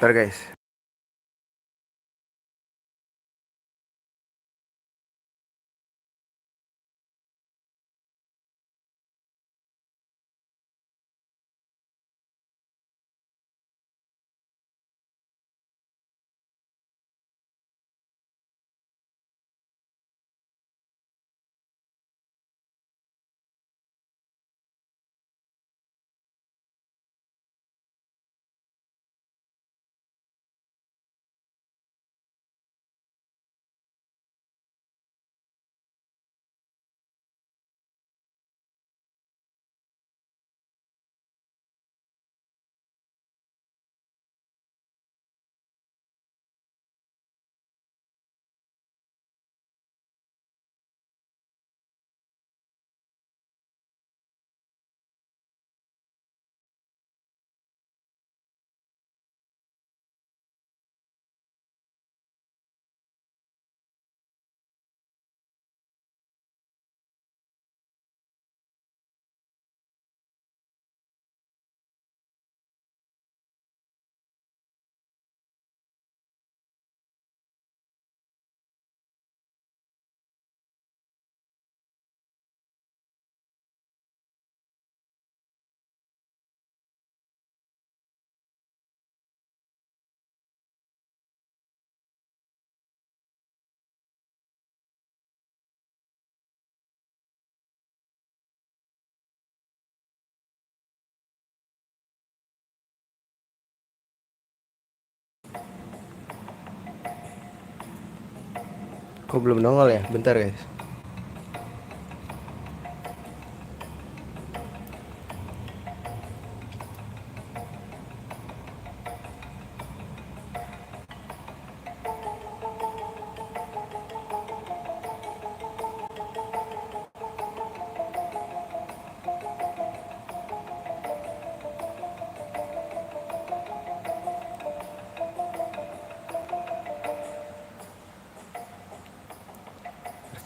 Bentar guys. Kok belum nongol ya? Bentar guys.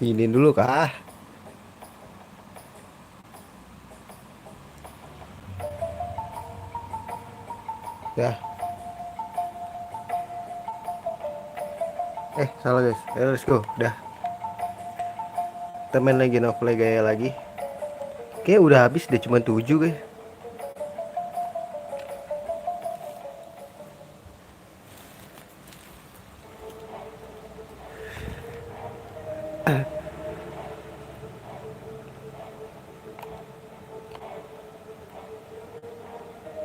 Ini dulu kah? Ya. Salah guys. Let's go. Udah. Kita main lagi novel gaya lagi. Kayaknya udah habis deh, cuma 7 guys.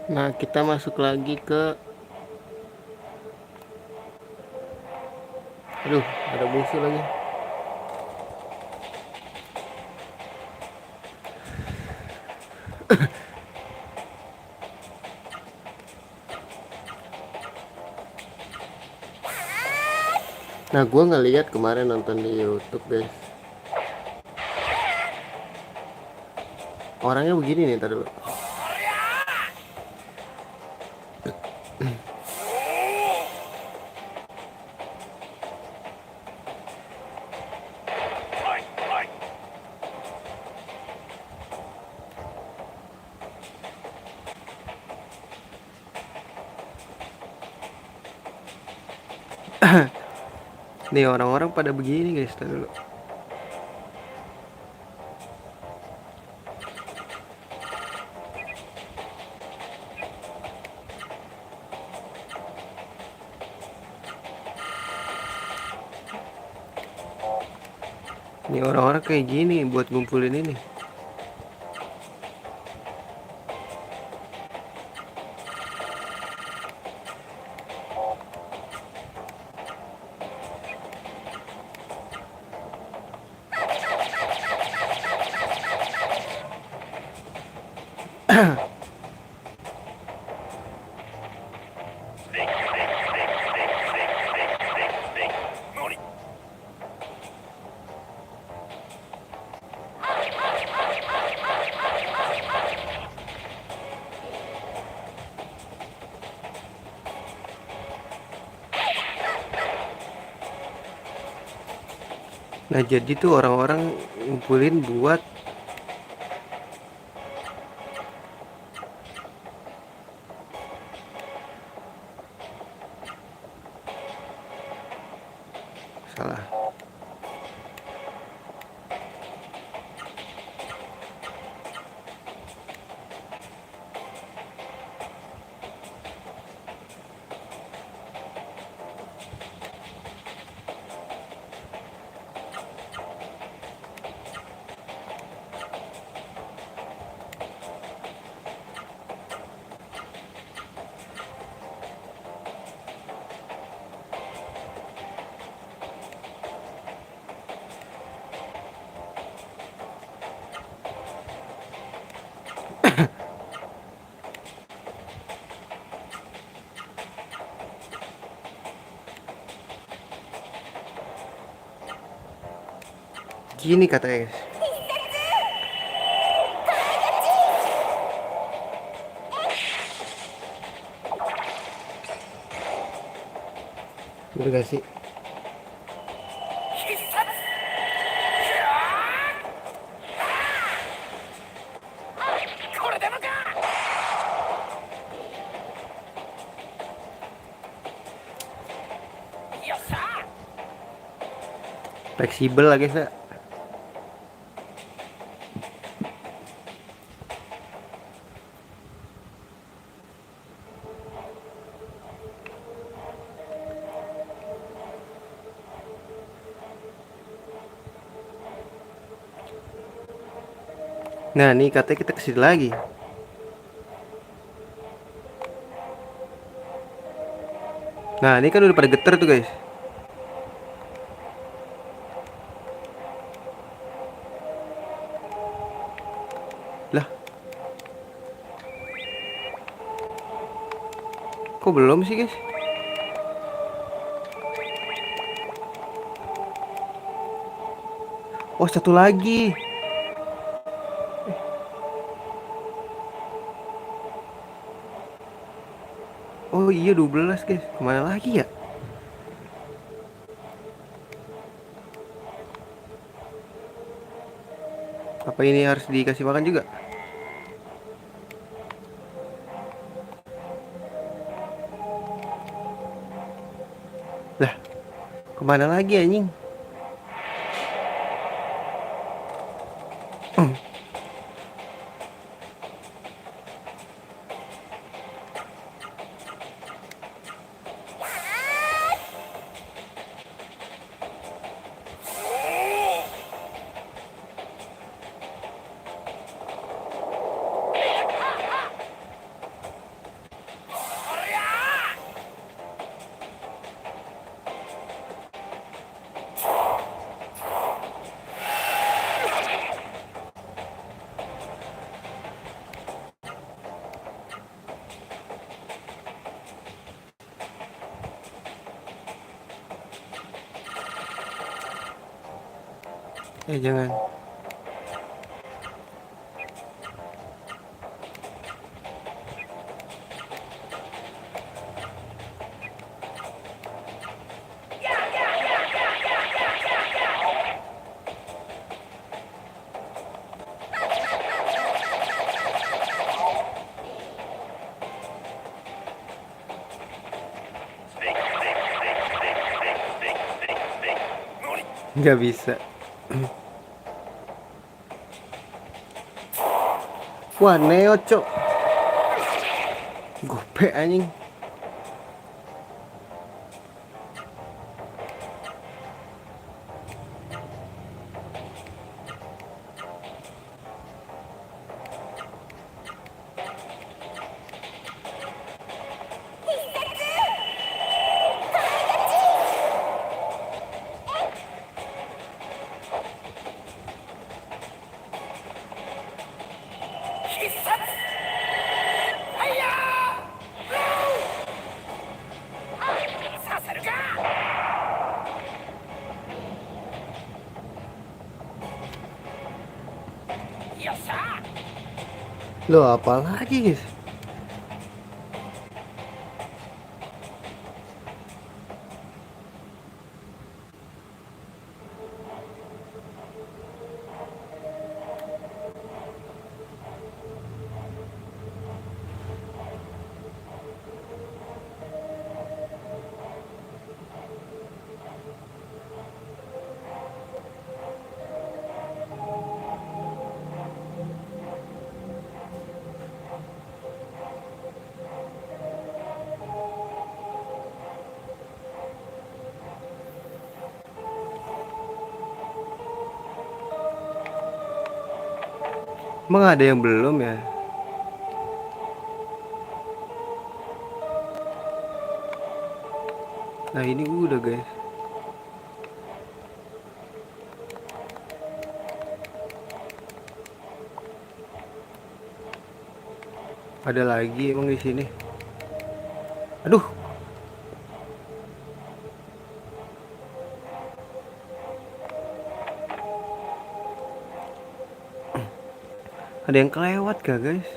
Nah, kita masuk lagi ke... Aduh, ada musuh lagi. Nah, gue ngeliat kemarin nonton di YouTube guys. Orangnya begini nih, tadi dulu. Nih orang-orang pada begini guys, tadi dulu. Nih orang-orang kayak gini buat ngumpulin ini. Nah jadi tuh orang-orang ngumpulin buat salah. Gini katanya guys. Bener gak sih? Fleksibel lah guys ya. Nah nih katanya kita kesini lagi. Nah ini kan udah pada geter tuh guys. Lah, kok belum sih guys? Oh satu lagi. Oh iya 12 guys. Kemana lagi ya? Apa ini harus dikasih makan juga? Lah, kemana lagi anjing? Jangan. Nggak bisa. Wah, Neo cok. Gope anjing. Loh, apa lagi guys? Emang ada yang belum ya? Nah ini udah guys. Ada lagi emang di sini. Aduh, ada yang kelewat gak guys?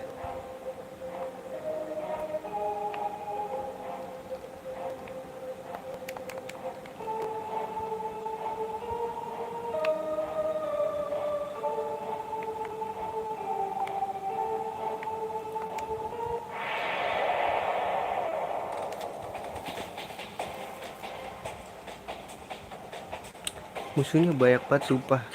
Musuhnya banyak banget sumpah.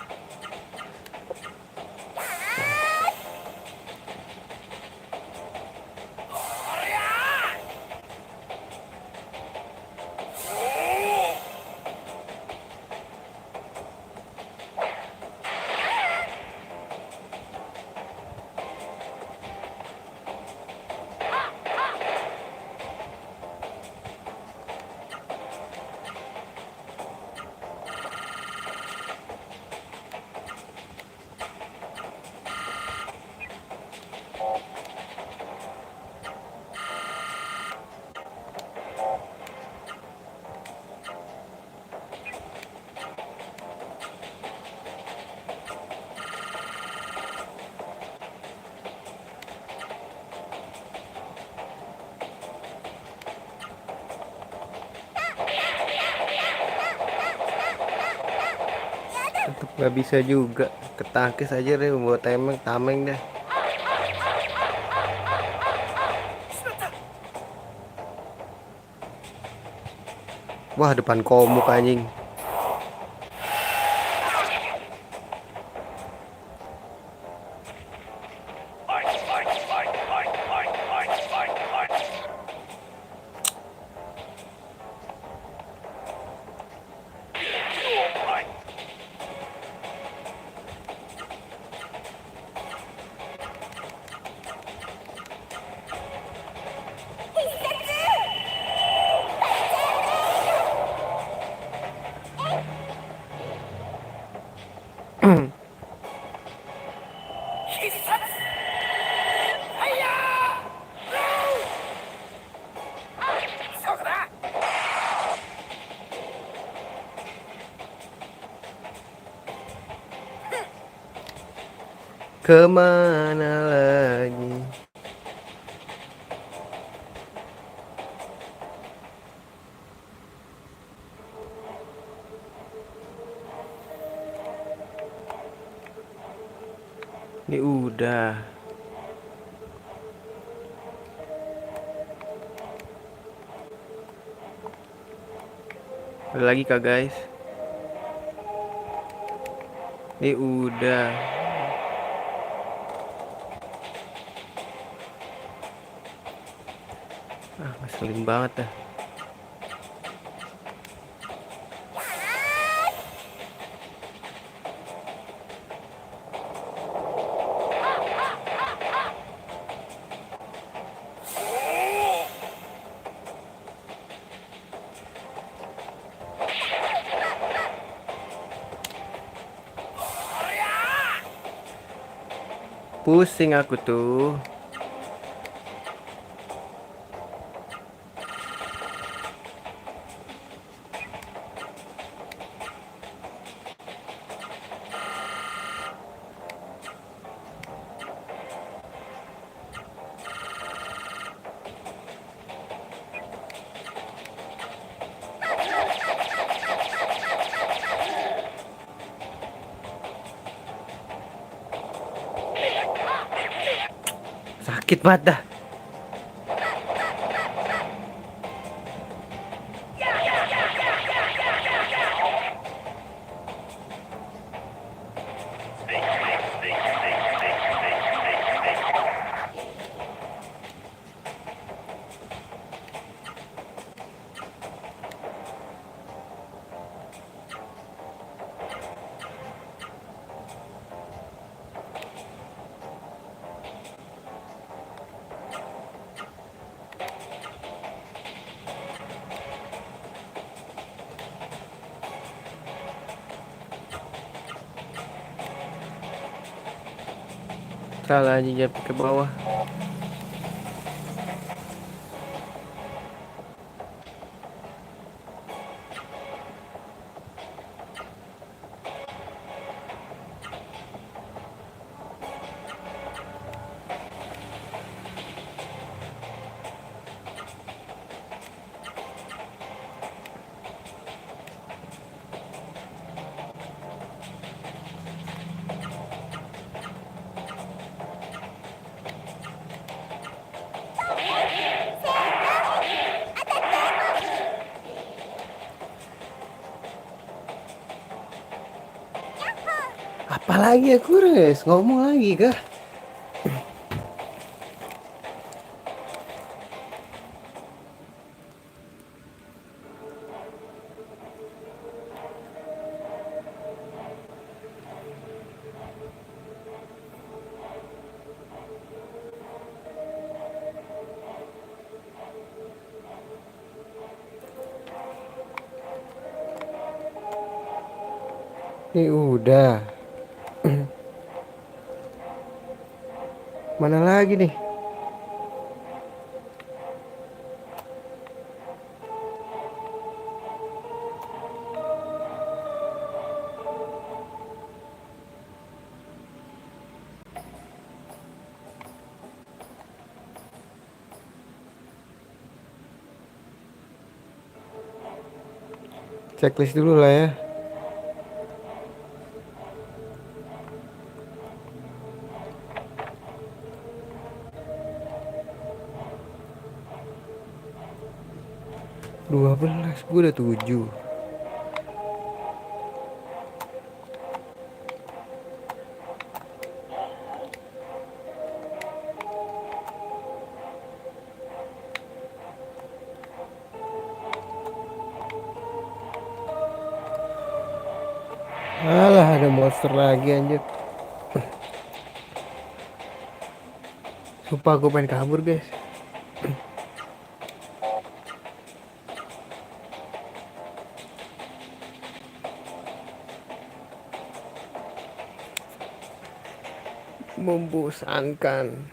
Tetep gak bisa juga. Ketangkis aja deh buat tameng deh. Wah depan komuk anjing. Kemana lagi? Ini udah. Ada lagi kak guys? Ini udah. Ah, ngeselin banget dah. Pusing aku tuh. Sakit banget dah. Salah aja jatuh ke bawah. Apalagi aku guys, ngomong lagi kah? Ini udah. Mana lagi nih? Checklist dulu lah ya. Dua belas, gue udah 7. Alah, ada monster lagi anjir. Sumpah gue pengen kabur guys. Membosankan.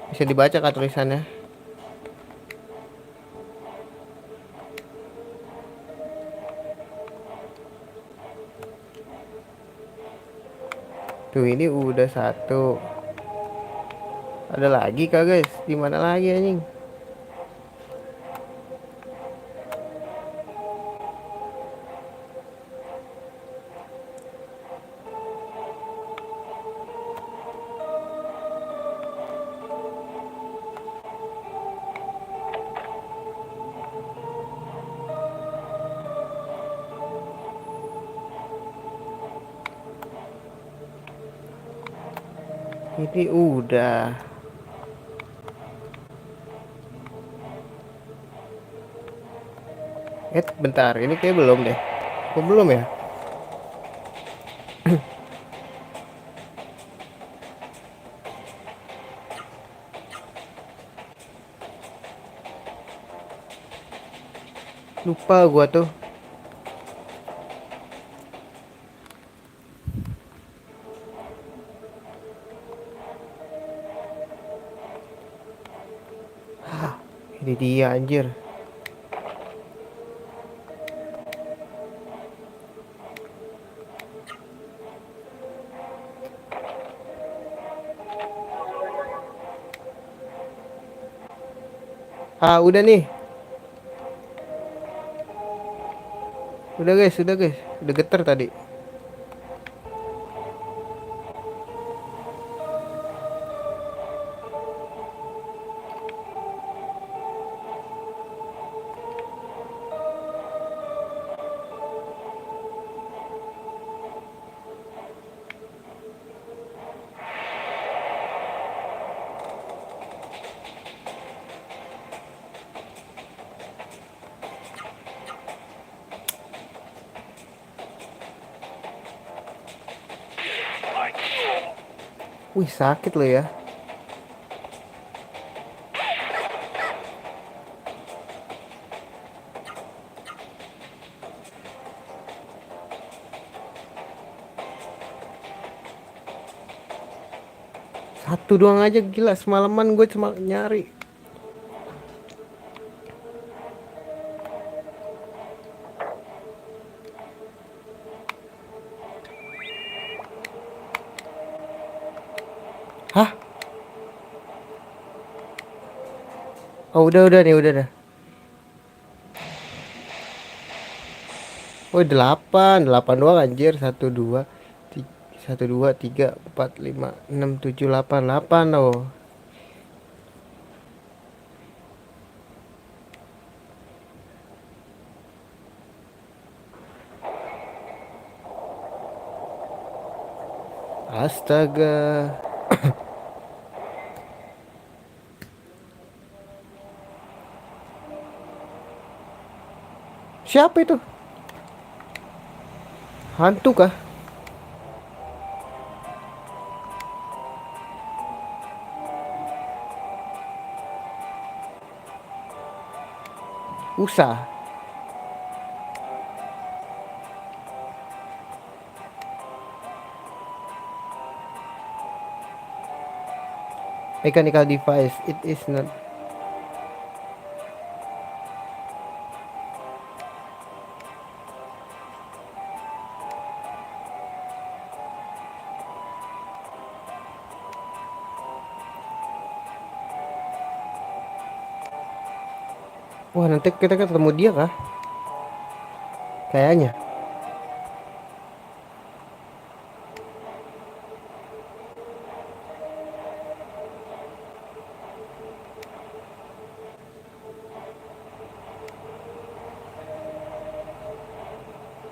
Bisa dibaca kah tulisannya? Tuh ini udah 1. Ada lagi kah guys? Di mana lagi anjing? Ini udah. Bentar, ini kayak belum deh. Kok belum ya? Lupa gua tuh. Ini dia anjir. Udah nih. Udah guys. Udah getar tadi. Wih, sakit loh ya. Satu doang aja, gila. Semalaman gue cuma nyari. Hah? Oh, udah nih, udah dah. Oh, 8 doang anjir. 1 2 3 4 5 6 7 8 oh. Astaga. Siapa itu? Hantu kah? Usah. Mechanical device. It is not. Wah, nanti kita ketemu dia kah? Kayaknya.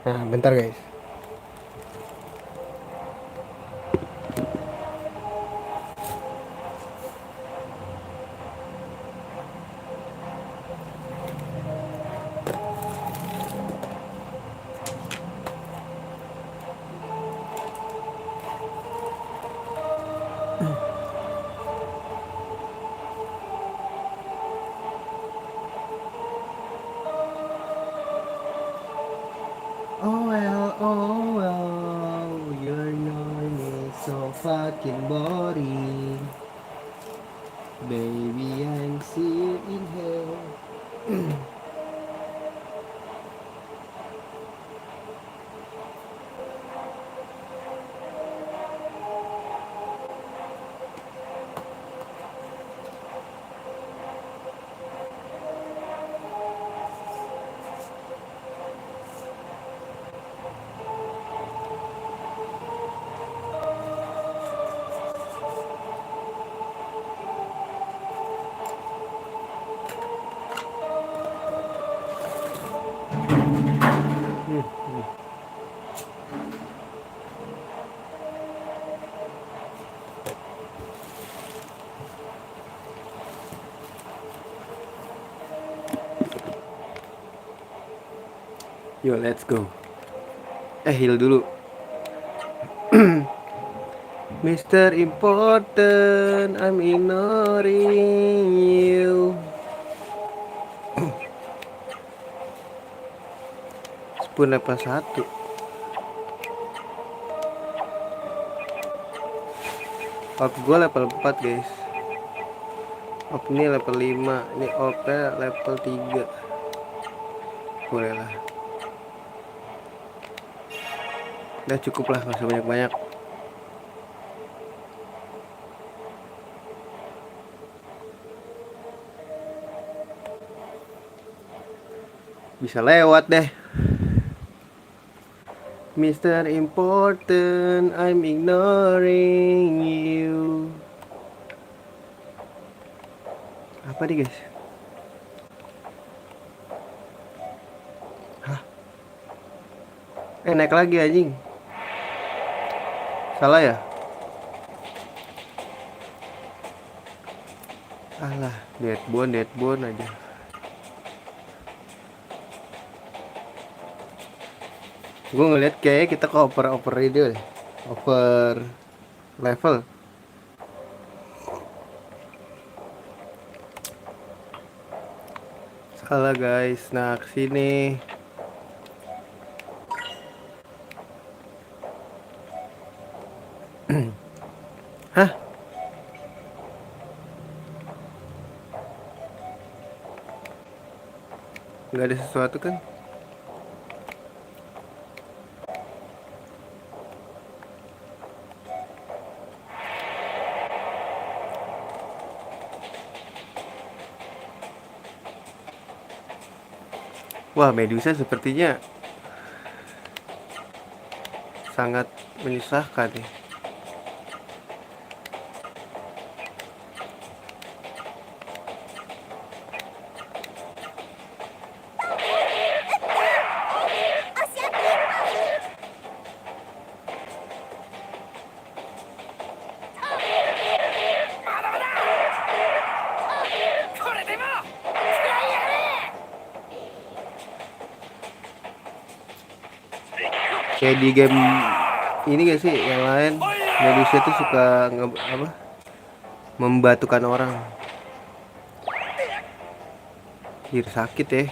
Nah, bentar guys. Oh well, your name is so fucking boring. Baby, I'm still in hell. Yo, let's go. Heal dulu. Mr. Important, I'm ignoring you. 10 level 1. Orb gue level 4 guys. Orb ini level 5. Ini orbnya level 3. Boleh lah. Udah cukup lah, gak usah banyak-banyak. Bisa lewat deh. Mr. Important, I'm ignoring you. Apa nih guys? Hah? Naik lagi anjing. Salah ya? Alah, deadbone aja. Gue ngeliat kayak kita ke over itu deh. Over level. Salah guys. Nah, kesini. Hah? Nggak ada sesuatu kan? Wah, Medusa sepertinya sangat menyusahkan nih. Kayak di game ini gak sih yang lain, Medusa tuh suka membatukan orang. Hier sakit ya.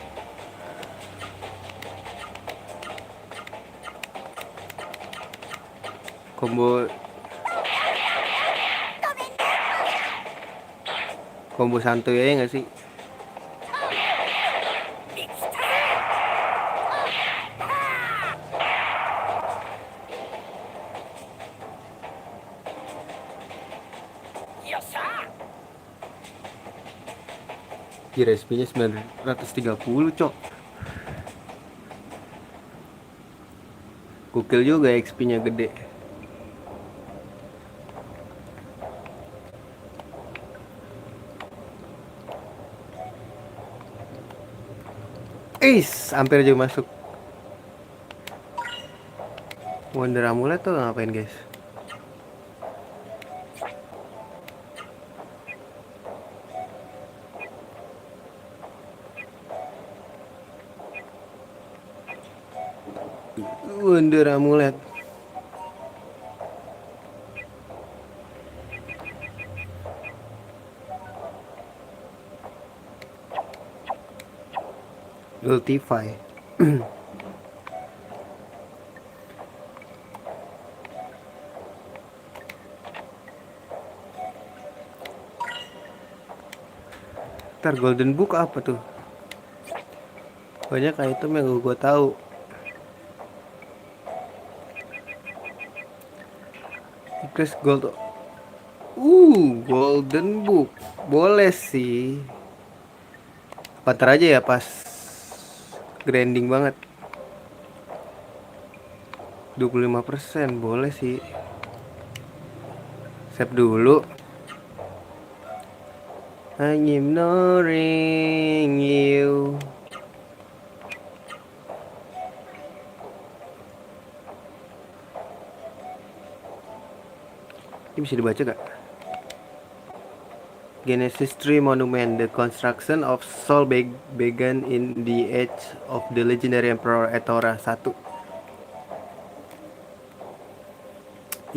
Combo combo santuy ya nggak sih? Kira SP-nya 930, cok. Gokil juga XP-nya gede. Hampir aja masuk. Wonder Amulet tuh ngapain, guys? Wonder Amulet. Ultify. Ntar Golden Book apa tuh? Banyak item yang gue tahu. Increase gold. Golden Book. Boleh sih. Pantar aja ya pas grinding banget. 25% boleh sih. Save dulu. I'm ignoring you. Ini bisa dibaca gak? Genesis 3 Monument. The construction of Sol began in the age of the legendary Emperor Etora 1.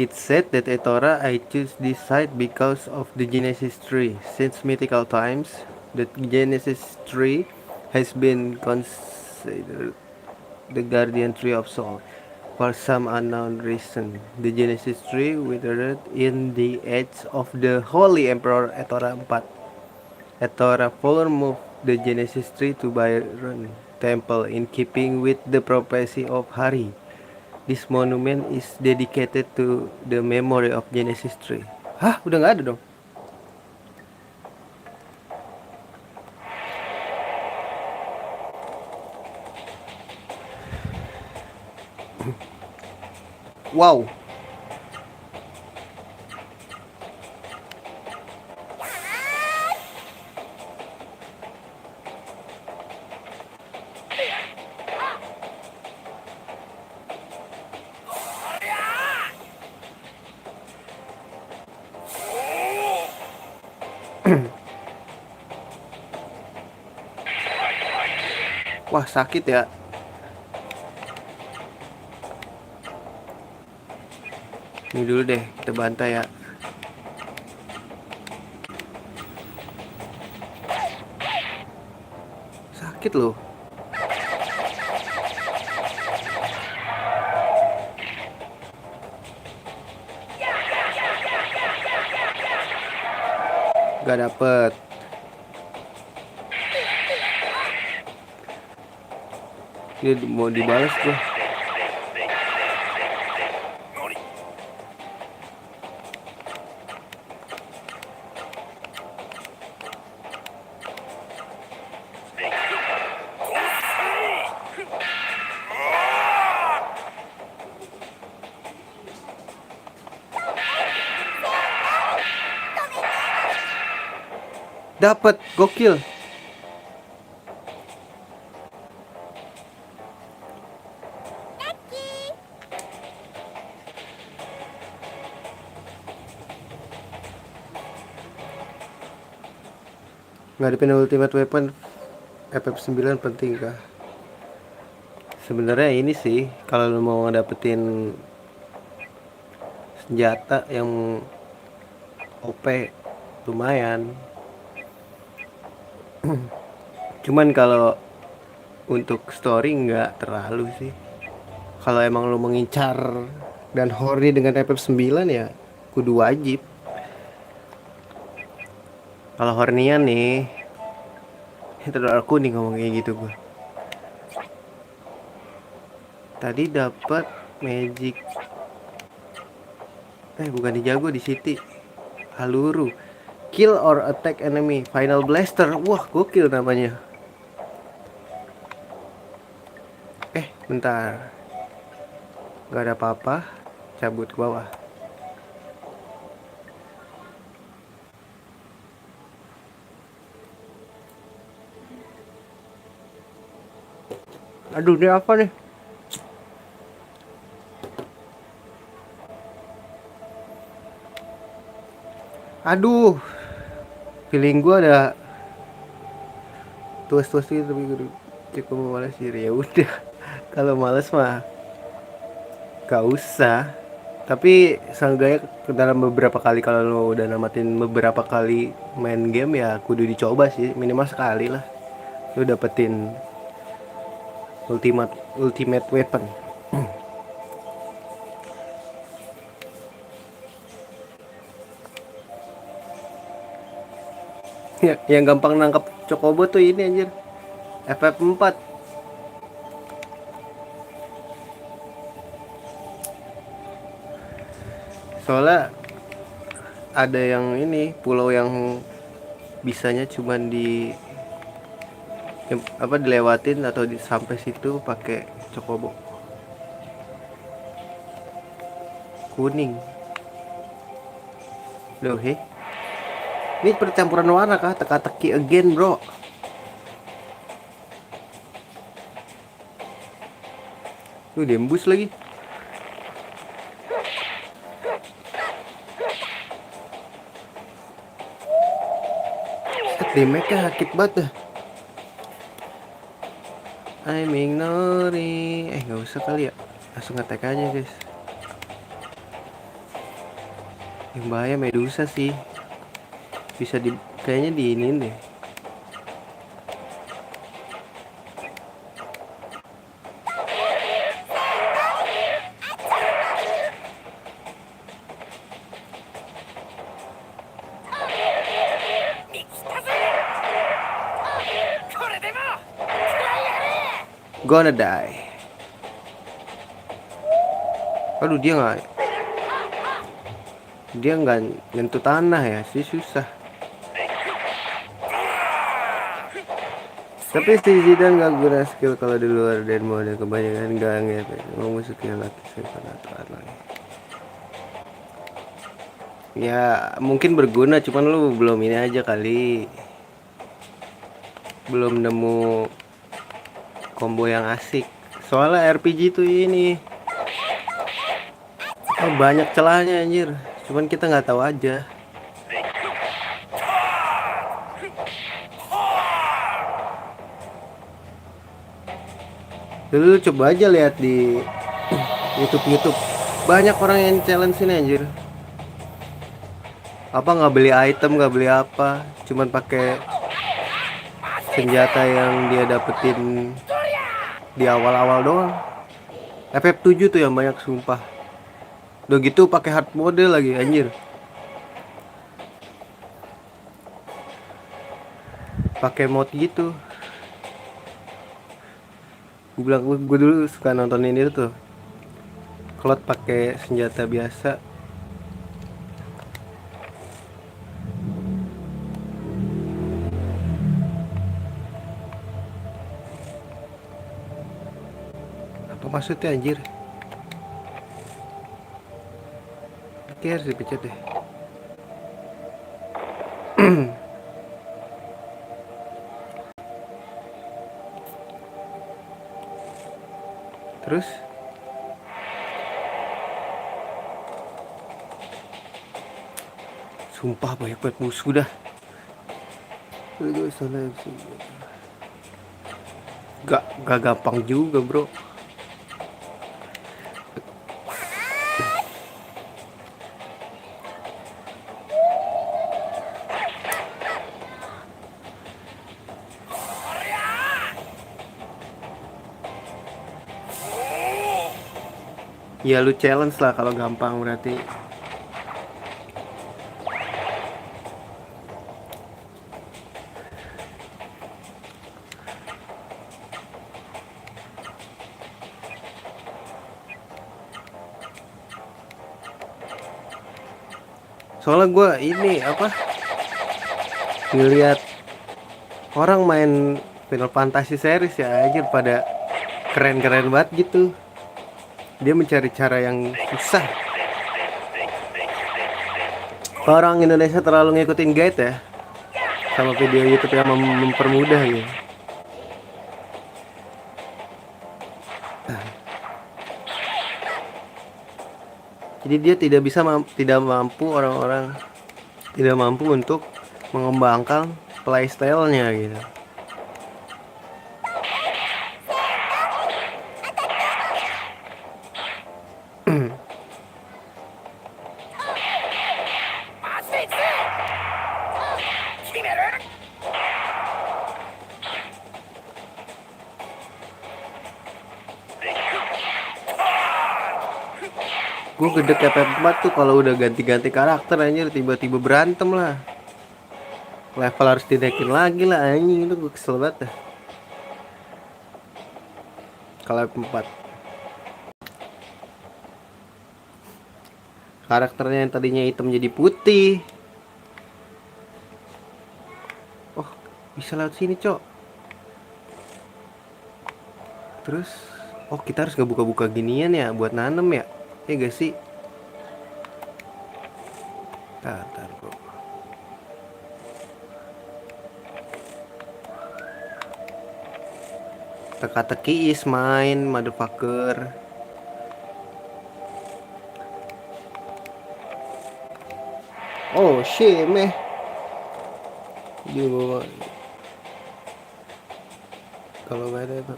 It said that Etora I choose this site because of the Genesis tree. Since mythical times, the Genesis tree has been considered the guardian tree of Sol. For some unknown reason, the Genesis tree withered in the age of the Holy Emperor Etora 4. Etora 4 moved the Genesis tree to Byron Temple in keeping with the prophecy of Hari. This monument is dedicated to the memory of Genesis tree. Hah? Udah nggak ada dong? Wow. Wah, sakit ya. Ini dulu deh, kita bantai ya. Sakit loh. Gak dapet. Dia mau dibalas tuh. Dapat, gokil. Ngadepin ultimate weapon FF9 penting kah? Sebenarnya ini sih, kalau lu mau ngedapetin senjata yang OP lumayan. Cuman kalau untuk story nggak terlalu sih. Kalau emang lu mengincar dan horny dengan FF9 ya kudu wajib. Kalau hornian nih, itu aku nih ngomong kayak gitu gue. Tadi dapat magic. Bukan di jago, di city. Haluru. Kill or attack enemy. Final blaster. Wah, gokil namanya. Bentar. Gak ada apa-apa. Cabut ke bawah. Aduh, ini apa nih? Aduh. Feeling gua ada tuas-tuas gitu, tapi gue cukup malas sih. Ya udah. Kalau males mah gak usah. Tapi seenggaknya dalam beberapa kali, kalau lo udah namatin beberapa kali main game ya kudu dicoba sih, minimal sekali lah lo dapetin ultimate weapon. Ya, yang gampang nangkap Chocobo tuh ini anjir, FF4. Soalnya ada yang ini, pulau yang bisanya cuman dilewatin atau sampai situ pakai Chocobo kuning. Loh, ini percampuran warna kah? Teka-teki again, bro. Dembus lagi. Damage-nya sakit banget dah. I'm ignoring. Gak usah kali ya. Langsung ngetek aja, guys. Yang bahaya Medusa sih. Bisa kayaknya diinin deh. Gonna die. Aduh, dia nggak nyentuh tanah ya sih, susah. Tapi si Zidane nggak guna skill kalau di luar dan mode, kebanyakan nggak ngefek. Mau skill lagi atau lagi. Ya mungkin berguna, cuman lu belum ini aja kali. Belum nemu combo yang asik. Soalnya RPG tuh ini banyak celahnya anjir. Cuman kita nggak tahu aja. Dulu coba aja lihat di YouTube. Banyak orang yang challenge ini anjir. Apa nggak beli item, nggak beli apa, cuman pakai senjata yang dia dapetin di awal-awal doang. FF7 tuh yang banyak, sumpah. Udah gitu pakai hard mode lagi anjir. Pakai mod gitu. Gue bilang gue dulu suka nontonin itu tuh. Cloud pakai senjata biasa. Apa maksudnya anjir? Oke, harus dipencet deh. Terus sumpah banyak banget musuh dah. Gak gampang juga bro. Ya lu challenge lah kalau gampang berarti. Soalnya gue ini apa ngelihat orang main Final Fantasy series ya anjir pada keren-keren banget gitu. Dia mencari cara yang susah. Orang Indonesia terlalu ngikutin guide ya, sama video YouTube yang mempermudah ya. Jadi dia tidak mampu orang-orang tidak mampu untuk mengembangkan playstyle-nya gitu. Gue gede FF4 tuh kalau udah ganti-ganti karakter anjir tiba-tiba berantem lah. Level harus dinaikin lagi lah anjing, itu gue kesel banget dah. Kalau FF4 karakternya yang tadinya hitam jadi putih. Oh, bisa lewat sini, Cok. Terus oh, kita harus buka-buka ginian ya buat nanem ya. Ya gak sih? Tar bro. Teka-teki is mine, motherfucker. Oh shit meh. Kalau gak ada apa?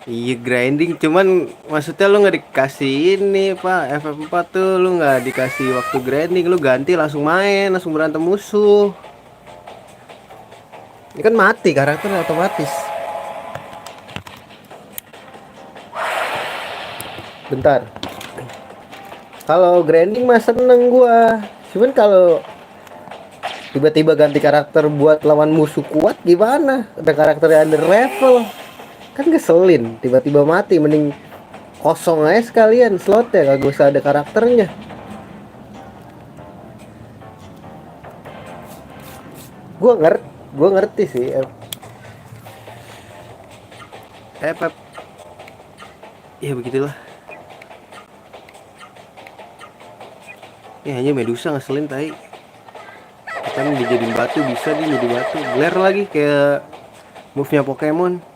Iya grinding, cuman maksudnya lu nggak dikasih ini pak FF4 tuh lu nggak dikasih waktu grinding, lu ganti langsung main, langsung berantem musuh. Ini kan mati karakter otomatis. Bentar. Kalau grinding mah seneng gua, cuman kalau tiba-tiba ganti karakter buat lawan musuh kuat gimana? Ada karakternya under level. Kan keselin tiba-tiba mati, mending kosong aja sekalian slotnya, kagak usah ada karakternya. Gua ngerti sih ya begitulah ya, hanya Medusa ngeselin tai. Kan dijadiin batu, bisa dia jadi batu glare lagi kayak move nya Pokemon.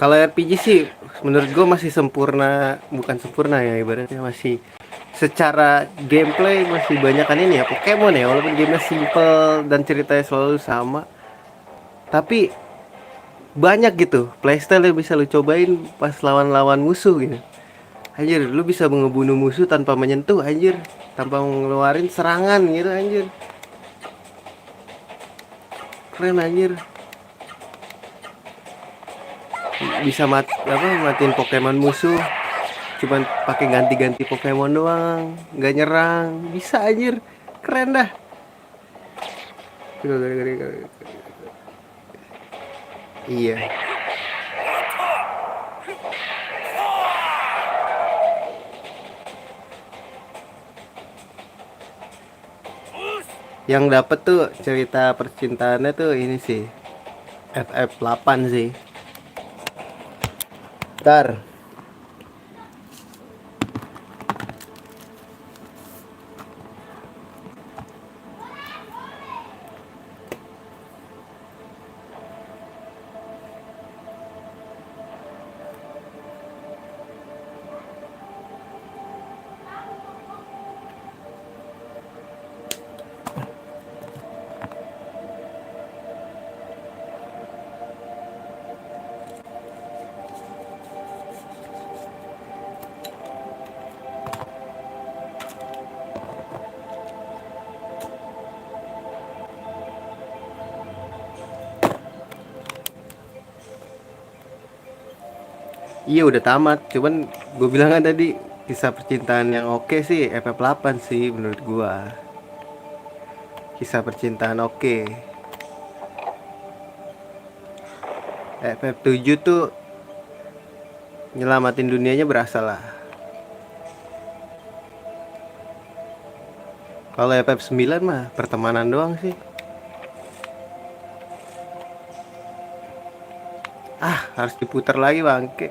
Kalau RPG sih menurut gue masih sempurna, bukan sempurna ya, ibaratnya masih secara gameplay masih banyak kan ini ya Pokemon ya, walaupun gamenya simple dan ceritanya selalu sama, tapi banyak gitu playstyle yang bisa lu cobain pas lawan-lawan musuh gitu. Anjir, lu bisa ngebunuh musuh tanpa menyentuh anjir, tanpa ngeluarin serangan gitu anjir. Keren anjir. Bisa matiin Pokemon musuh cuman pakai ganti-ganti Pokemon doang, nggak nyerang, bisa anjir. Keren dah. Iya. Yang dapet tuh cerita percintaannya tuh ini sih. FF8 sih. Ntar. Iya udah tamat. Cuman gue bilang kan tadi kisah percintaan yang oke sih FF8 sih menurut gua. Kisah percintaan oke. FF7 tuh nyelamatin dunianya berasa lah. Kalau FF9 mah pertemanan doang sih. Harus diputar lagi bangke.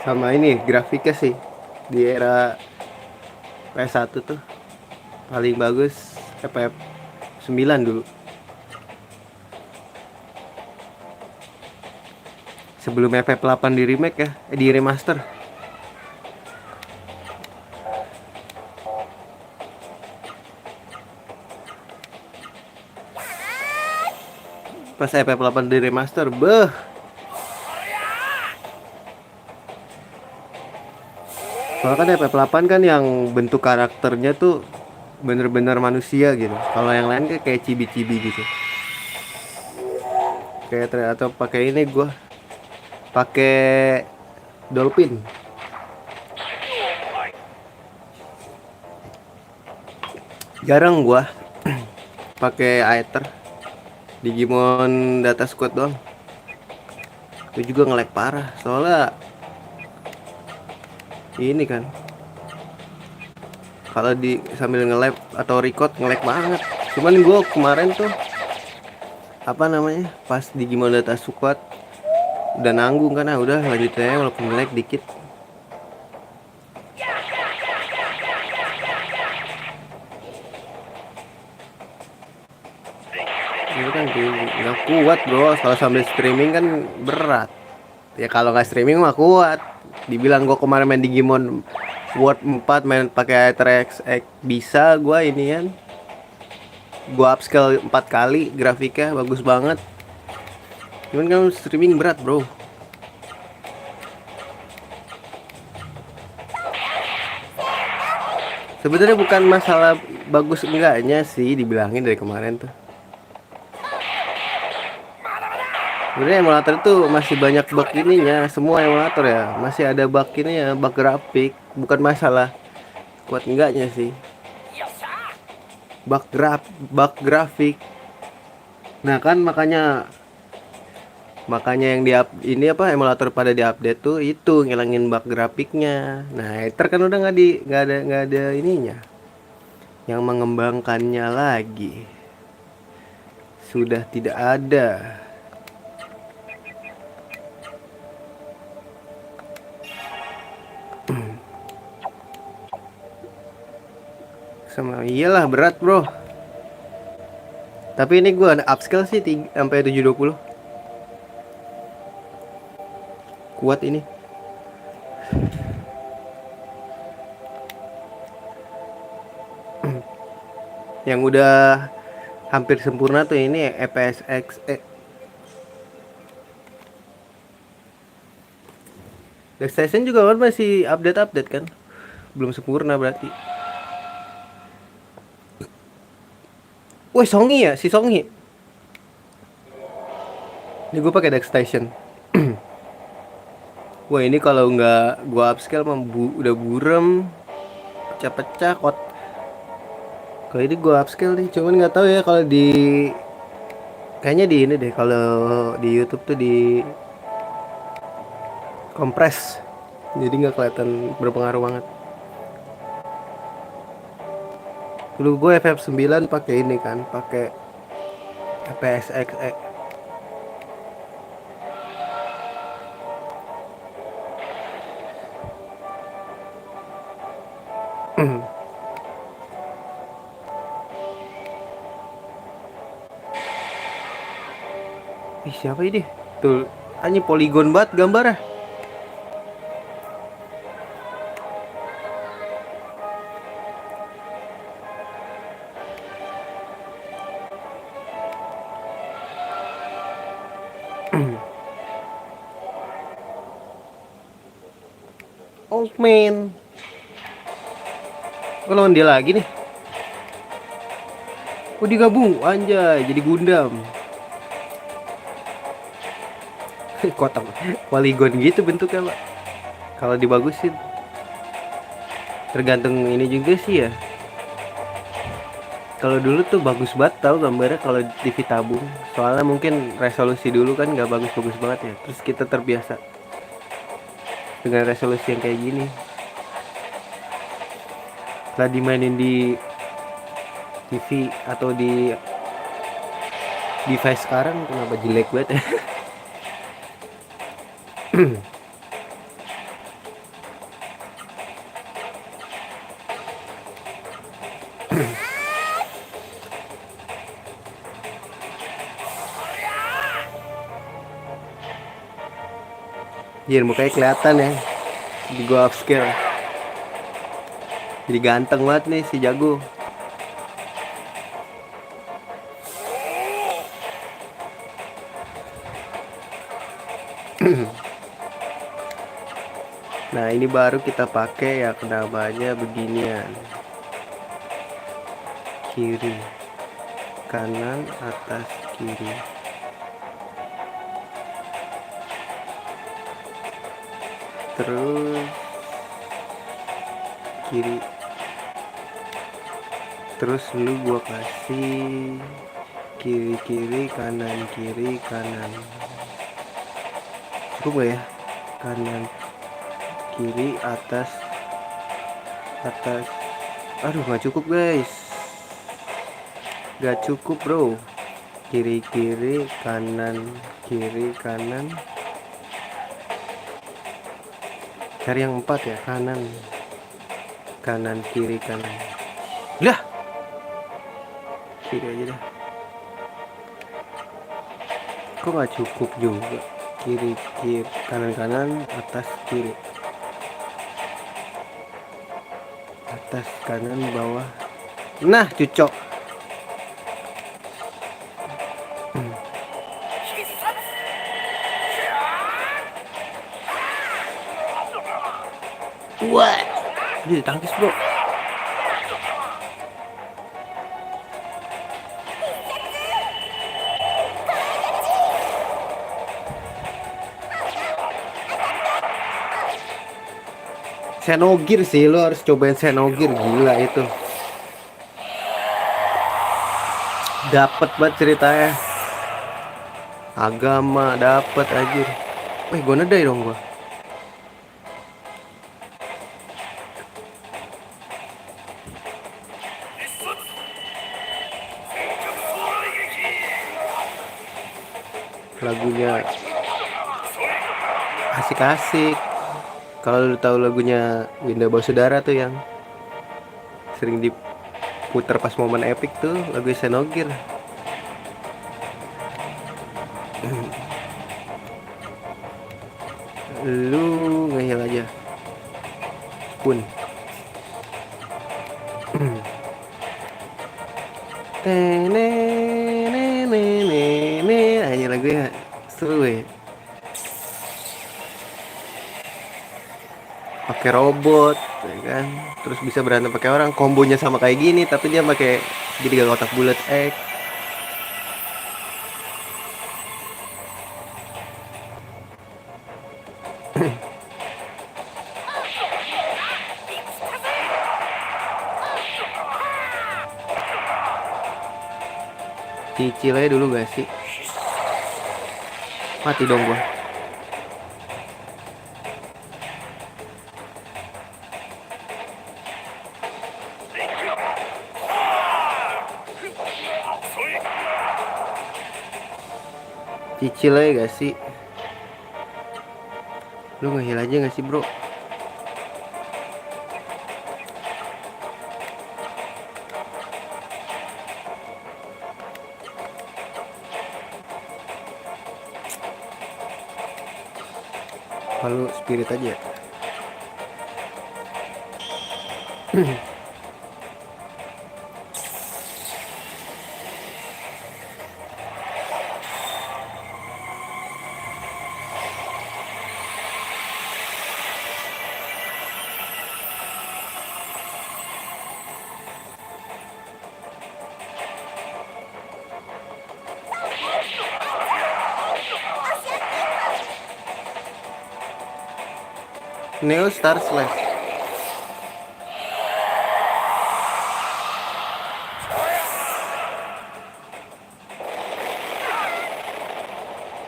Sama ini grafiknya sih di era PS1 tuh paling bagus FF9 dulu. Sebelum FF8 di remake ya, di remaster. Pas FF8 di remaster, soalnya kan FF8 kan yang bentuk karakternya tuh bener-bener manusia gitu. Kalau yang lain kayak cibi-cibi gitu. Kayak atau pakai ini gua pakai dolphin. Jarang gua pakai Aether. Digimon Data Squad doang. Itu juga nge-lag parah. Soalnya ini kan kalau di sambil nge-lab atau record nge-lag banget. Cuman gua kemarin tuh apa namanya? Pas Digimon Data Squad udah nanggung kan, udah lanjut aja walaupun nge-lag dikit. Ini kan nggak kuat bro, kalau sambil streaming kan berat. Ya kalau nggak streaming mah kuat. Dibilang gue kemarin main Digimon World 4 main pakai Aether X bisa gue ini kan. Gue upscale 4 kali, grafiknya bagus banget. Cuman kan streaming berat bro. Sebenarnya bukan masalah bagus enggaknya sih dibilangin dari kemarin tuh. Sebenarnya emulator itu masih banyak bug ininya, semua emulator ya masih ada bug ini ya, bug grafik, bukan masalah kuat enggaknya sih. Bug grafik. Nah kan makanya yang ini apa emulator pada diupdate tuh itu ngilangin bug grafiknya. Nah, Ether kan udah nggak ada ininya yang mengembangkannya lagi. Sudah tidak ada. Sama iyalah berat bro. Tapi ini gua upscale sih sampai 720. Kuat ini. Yang udah hampir sempurna tuh ini FSX Station juga kan masih update kan, belum sempurna berarti. Woi Songi ya, si Songi. Ini gue pakai Dex Station. Wah ini kalau nggak gua upscale mah udah burem, pecah-pecah kot. Kalau ini gua upscale nih, cuman nggak tahu ya kalau di kayaknya di ini deh kalau di YouTube tuh di kompres, jadi nggak kelihatan berpengaruh banget. Dulu gue FF9 pakai ini kan, pakai PSX. Ih siapa ini? Tuh, anjing poligon banget gambarnya. Old man. Gue lawan dia lagi nih. Oh digabung, anjay, jadi Gundam. Kotak poligon gitu bentuknya pak. Kalau dibagusin, tergantung ini juga sih ya. Kalau dulu tuh bagus banget tau gambarnya kalau TV tabung. Soalnya mungkin resolusi dulu kan nggak bagus-bagus banget ya. Terus kita terbiasa dengan resolusi yang kayak gini. Setelah dimainin di TV atau di device sekarang kenapa jelek banget ya. Iya mukanya kelihatan ya di gua upscale. Jadi ganteng banget nih si jago. Nah ini baru kita pakai ya namanya beginian. Kiri, kanan, atas, kiri. Terus kiri. Terus lu gua kasih kiri kiri kanan kiri kanan. Cukup gak ya? Kanan kiri atas atas. Aduh nggak cukup guys. Gak cukup bro. Kiri kiri kanan kiri kanan. Cari yang 4 ya, kanan kanan kiri kanan. Lah kiri aja dah. Kok nggak cukup juga. Kiri kiri kanan kanan atas kiri atas kanan bawah. Nah cocok. What? Dia tangkis bro. Xenogir sih, lo harus cobain Xenogir, gila itu. Dapet banget ceritanya. Agama dapet anjir. Wih, gue nedai dong gua. Lagunya asik-asik. Kalau lu tahu lagunya Winda Saudara tuh yang sering diputar pas momen epic tuh lagu Xenogir. Lu ngehil aja pun. Aja lagunya seru ya. Pakai robot ya kan, terus bisa berantem pakai orang, kombonya sama kayak gini tapi dia pakai jadi gak kotak bulat X. Cicil aja dulu gak sih? Mati dong gua. Cicil aja gak sih? Lu nge-heal aja gak sih bro? Lalu spirit aja. Neo Star Slash.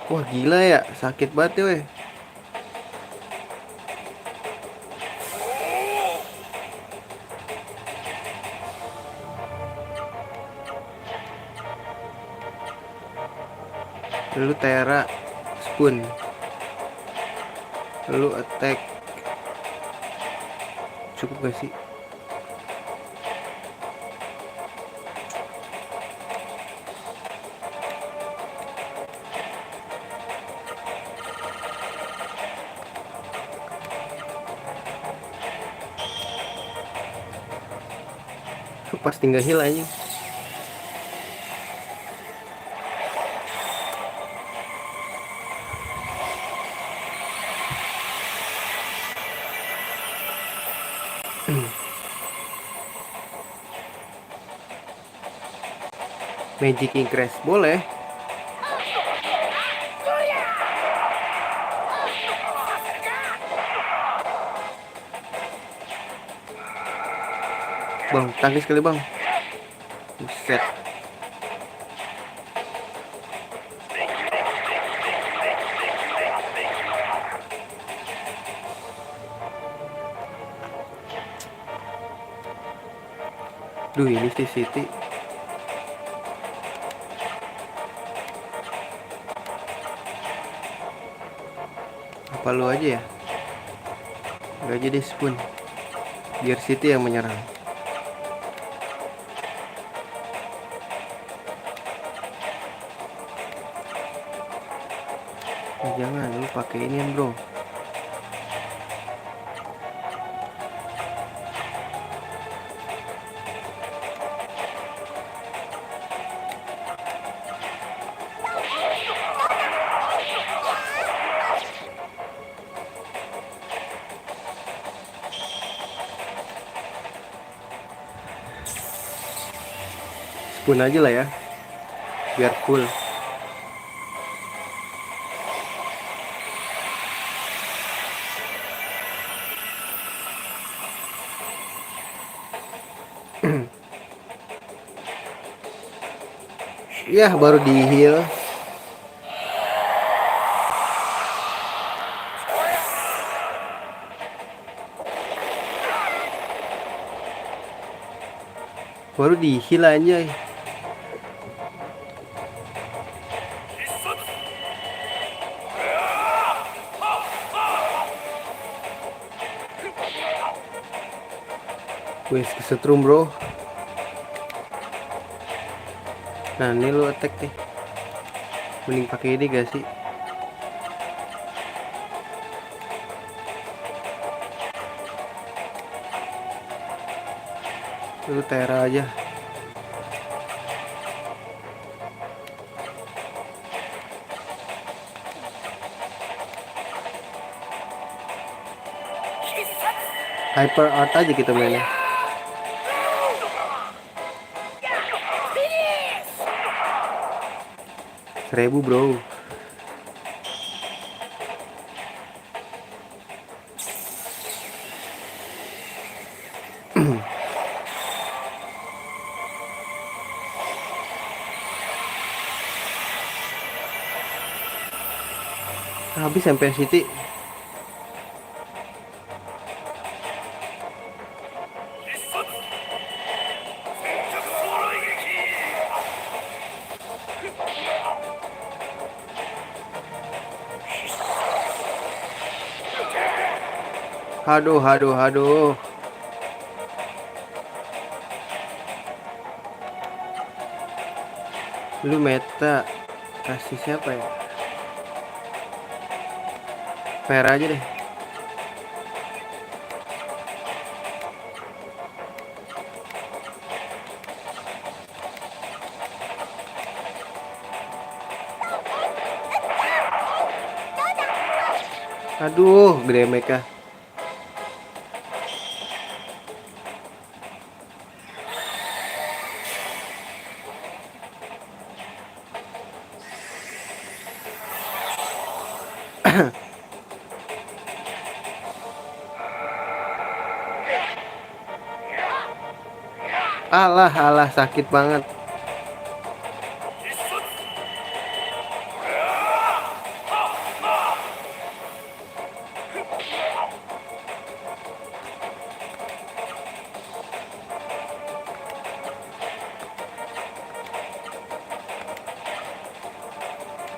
Wah gila ya, sakit banget ya weh. Lu Tera Spoon. Lu attack. Cukup gak sih? Pas tinggal heal aja. Magic Increase boleh. Bang, tangkis kali bang. Buset. Duh ini sih City. Apa lu aja ya? Gak aja deh Spoon. Biar City yang menyerang. Jangan lu pakai ini bro. Spoon aja lah ya. Biar full. Ya baru di heal. Baru di heal aja. Wes kesetrum bro. Nah ini lu attack nih. Mending pakai ini gak sih? Lu Tera aja. Hyper Art aja kita mainnya. 1000 bro. Habis Empire City. Aduh, aduh, aduh. Lu meta kasih siapa ya? Fair aja deh. Aduh, gede mereka. Alah, alah, sakit banget.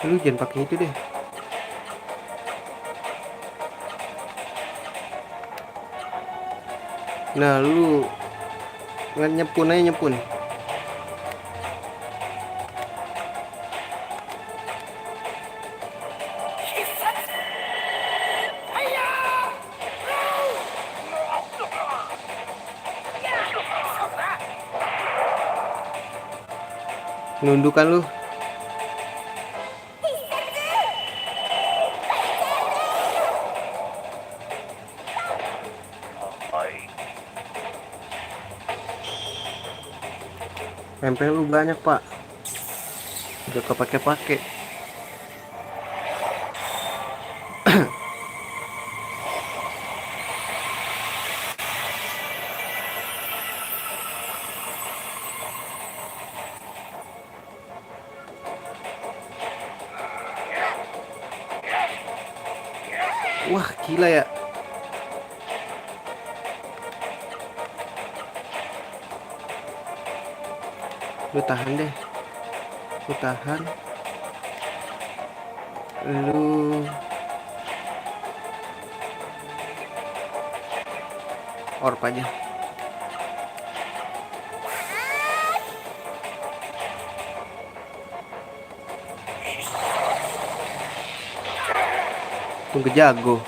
Lu jangan pakai itu deh. Nah, lu nggak nyepun aja nyepun. Nundukan lu. MP lu banyak, Pak. Udah kepake-pake. Wah, gila ya. Lu tahan deh. Lu tahan. Lu orb aja. Tunggu jago.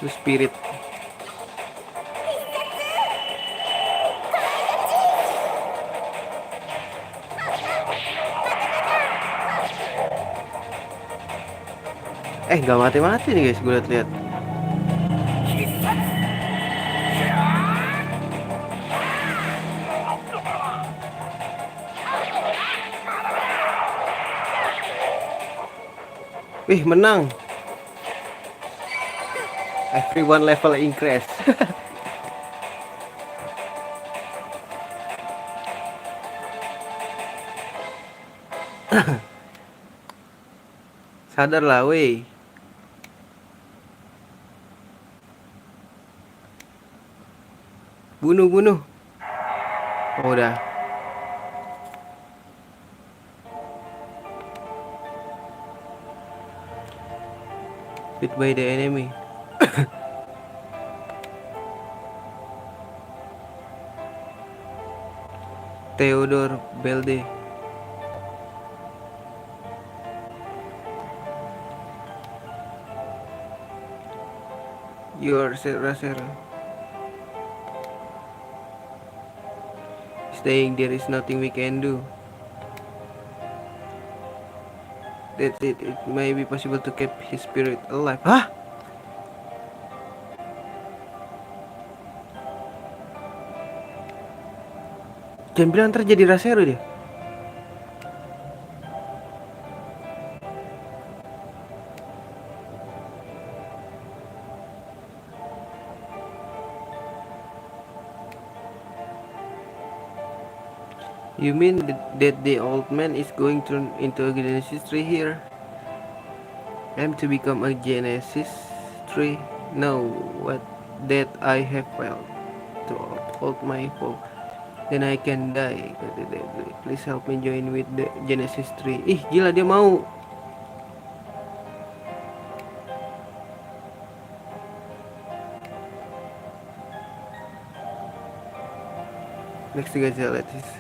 Lu spirit. Gak mati-mati nih guys, gue liat-liat. Wih, menang. Everyone level increase. Sadarlah, weh. Bunuh, bunuh. Oh, udah. Hit by the enemy. Theodore Belde. Your Racer is staying there is nothing we can do. That's it. It may be possible to keep his spirit alive. Hah? Jangan bilang ntar jadi Rasero dia. You mean that the old man is going to into a Genesis tree here? I'm to become a Genesis tree? No, what that I have failed to uphold my hope. Then I can die. Please help me join with the Genesis tree. Ih, gila dia mau. Next guys, let's see.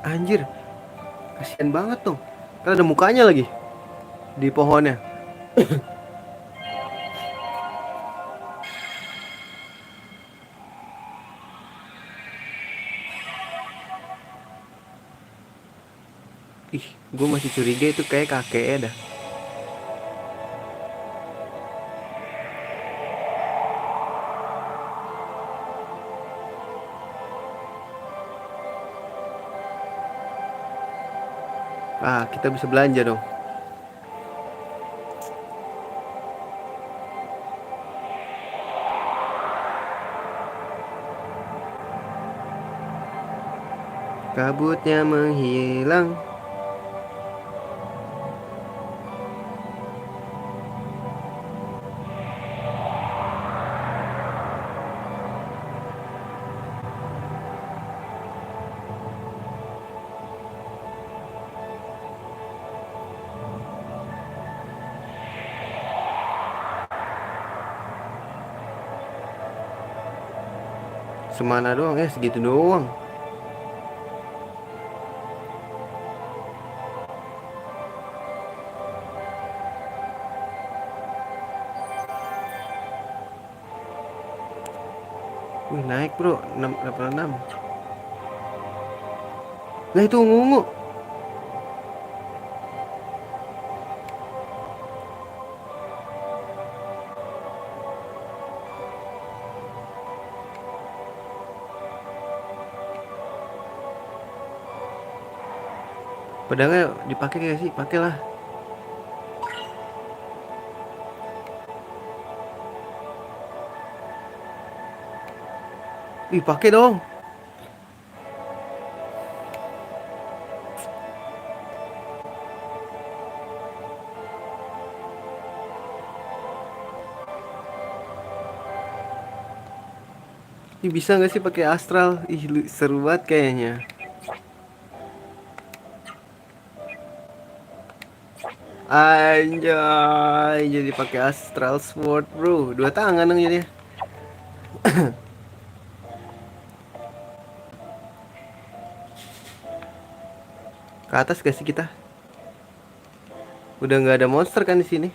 Anjir, kasihan banget dong. Kan ada mukanya lagi di pohonnya. Ih, gue masih curiga itu kayak kakeknya dah. Ah, kita bisa belanja dong. Kabutnya menghilang. Semana doang ya, segitu doang. Wih, naik bro, 686. Lah itu ungu-ungu. Pedangnya dipakai gak sih? Pakailah. Ih, pakai dong. Ih, bisa nggak sih pakai astral? Ih, seru banget kayaknya. Anjay, jadi pakai astral sword, bro. Dua tangan dong jadi. Ke atas gak sih kita? Udah nggak ada monster kan di sini?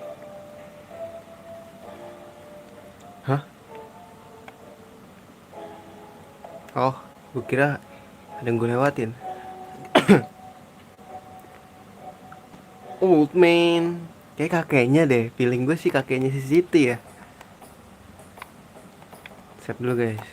Hah? Oh, gue kira ada yang gue lewatin. Old man. Kayak kakeknya deh. Feeling gue sih kakeknya si Siti ya. Save dulu guys.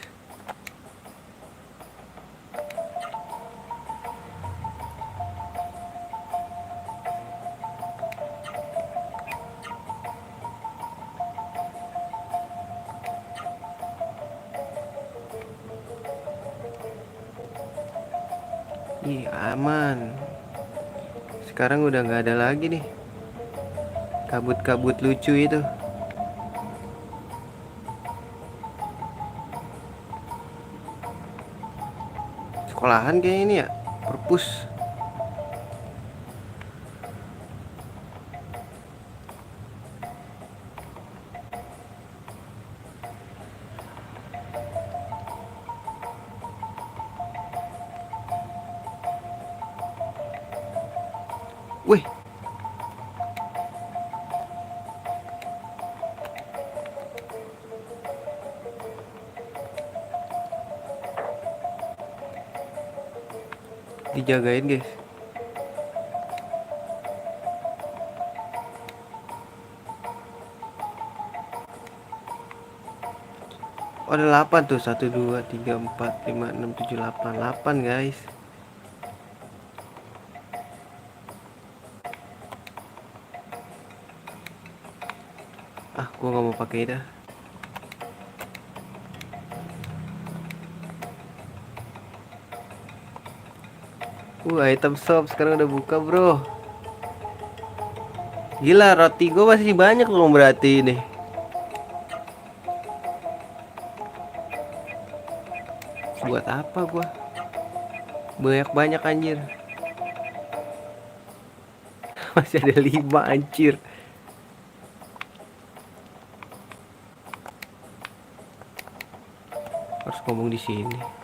Ih, aman. Sekarang udah nggak ada lagi nih kabut-kabut lucu itu. Sekolahan kayak ini ya, perpus. Wih, Dijagain guys. Oh, ada 8 tuh. 1 2 3 4 5 6 7 8. 8 guys. Ah, gua nggak mau pakai dah. Item shop sekarang udah buka, bro. Gila, roti gua masih banyak loh berarti ini. Buat apa gua? Banyak-banyak anjir. Masih ada 5 anjir. Harus ngomong di sini.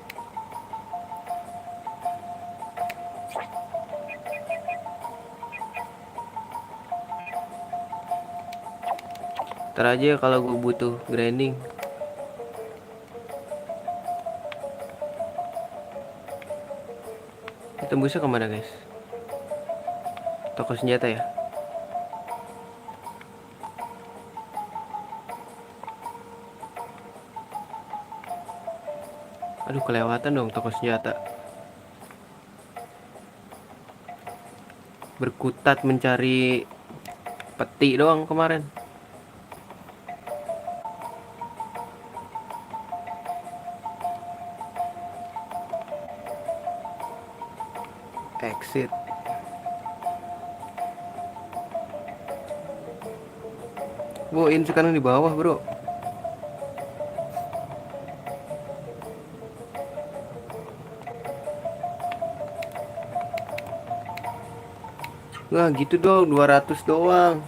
Ntar aja kalau gue butuh grinding. Tembusnya kemana guys? Toko senjata ya? Aduh, kelewatan dong toko senjata. Berkutat mencari peti doang kemarin. Exit. Ini sekarang di bawah, bro. Wah, gitu dong, 200 doang.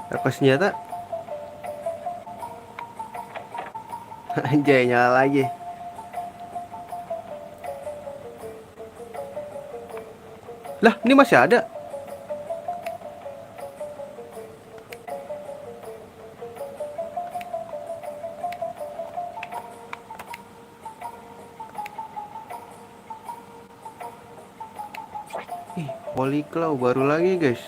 Toko senjata. Anjay, nyala lagi. Lah, ini masih ada. Ih, Holy Claw baru lagi, guys.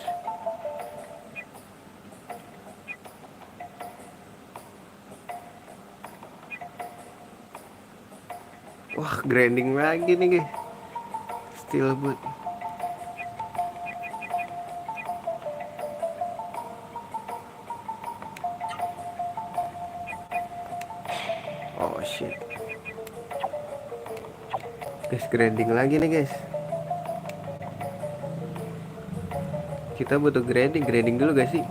Wah, grinding lagi nih, guys. Steelboot. Oh shit. Guys, grinding lagi nih, guys. Kita butuh grinding dulu guys sih.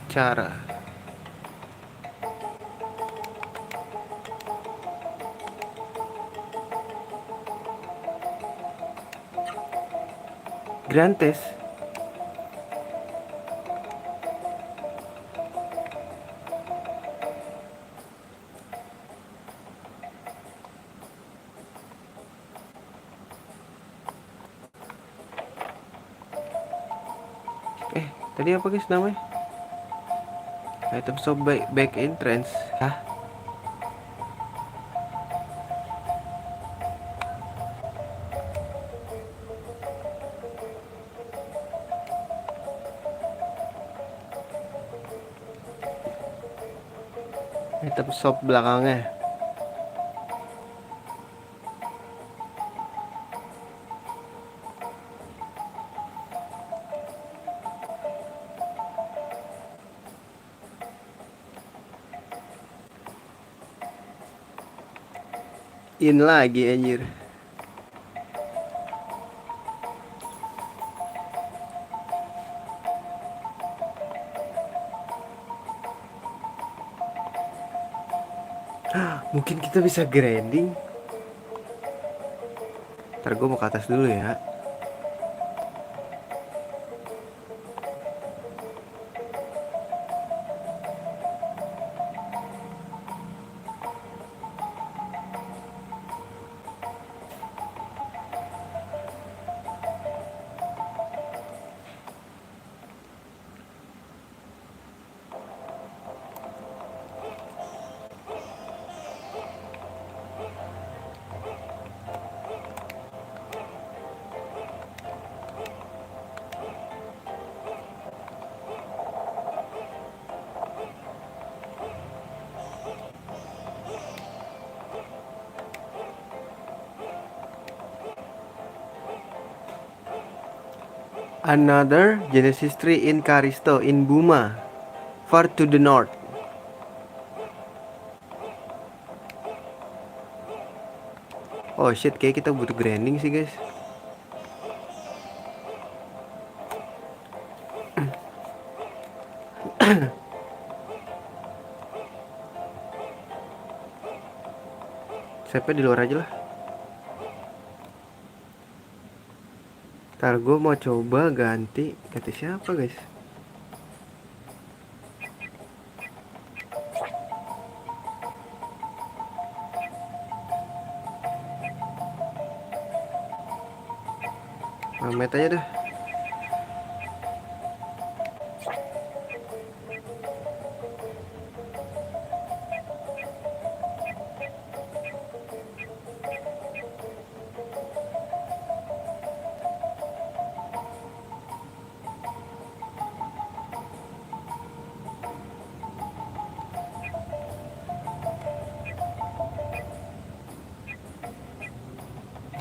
Cara. Grantes. Tadi apa guys namanya? Item shop back entrance. Hah? Item shop belakangnya. In lagi anjir. Mungkin kita bisa grinding. Ntar gue mau ke atas dulu ya. Another Genesis tree in Karisto in Buma, far to the north. Oh shit, kayak kita butuh grinding sih guys. Siapa di luar aja lah. Ntar gue mau coba ganti siapa guys? Mamet aja dah.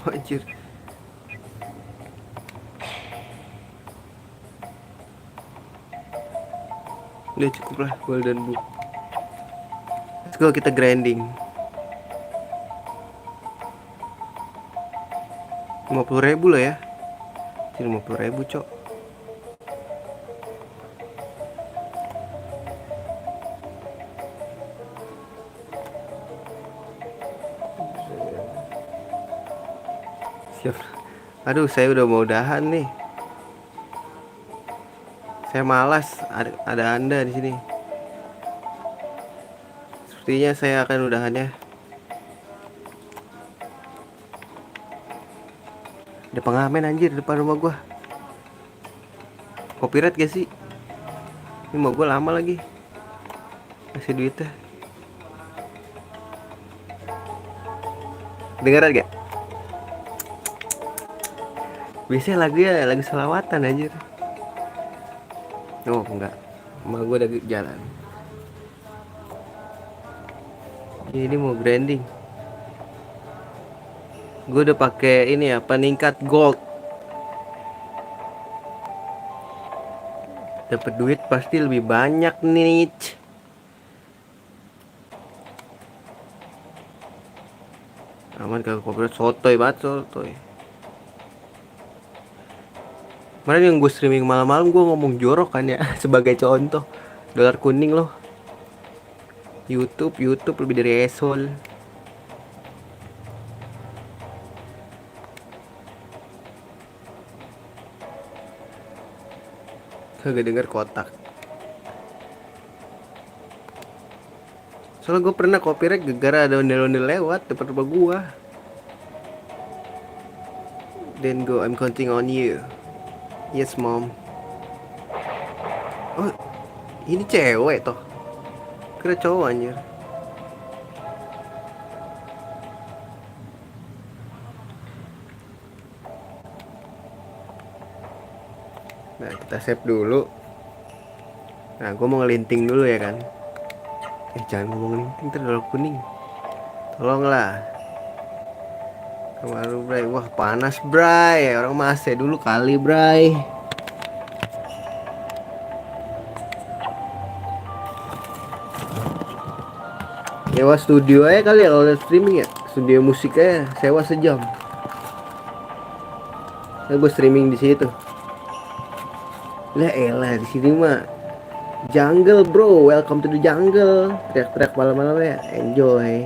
Anjir. Udah cukup lah golden book. Let's go, kita grinding. 50.000 lah ya. 50.000 cok. Siap. Aduh, saya udah mau udahan nih. Saya malas, ada Anda di sini. Sepertinya saya akan udahan ya. Ada pengamen anjir di depan rumah gua. Copyright gak sih? Ini mau gua lama lagi. Kasih duitnya. Dengeran gak? Biasanya lagu selawatan anjir. Oh enggak, emak gue udah jalan. Ini mau branding. Gue udah pakai ini ya, peningkat gold. Dapat duit pasti lebih banyak nih. Aman kalau copyright, sotoy banget, sotoy. Kemarin yang gue streaming malam-malam gue ngomong jorok kan ya. Sebagai contoh, dolar kuning loh. YouTube lebih dari esol. Kagak denger kotak. Soalnya gue pernah copyright gara-gara ada ondel-ondel lewat depan rumah gue. Then go, I'm counting on you. Yes mom. Oh, ini cewek toh. Kira cowok anjir. Nah, kita save dulu. Nah, gue mau ngelinting dulu ya kan. Jangan ngomong ngelinting, terlalu kuning. Tolonglah. Kemarin Bray, wah panas Bray. Orang masih dulu kali Bray. Sewa studio aja kali ya kalau live streaming ya. Studio musiknya sewa sejam. Nah, gue streaming di situ. Lah elah di sini mah Jungle bro, welcome to the jungle. Teriak-teriak malam-malam ya, enjoy.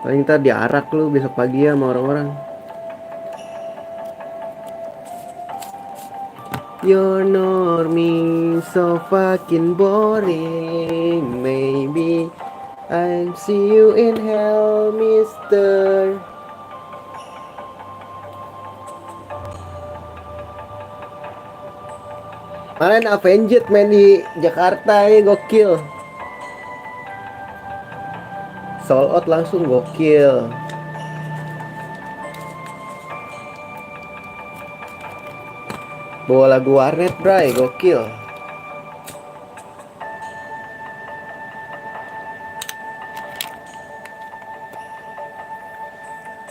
Paling ntar diarak lu besok pagi ya sama orang-orang. Your normie so fucking boring. Maybe I'll see you in hell, mister. Kemarin Avenged main di Jakarta ya, gokil. Sold out langsung, gokil. Bawa lagu warnet bray, gokil.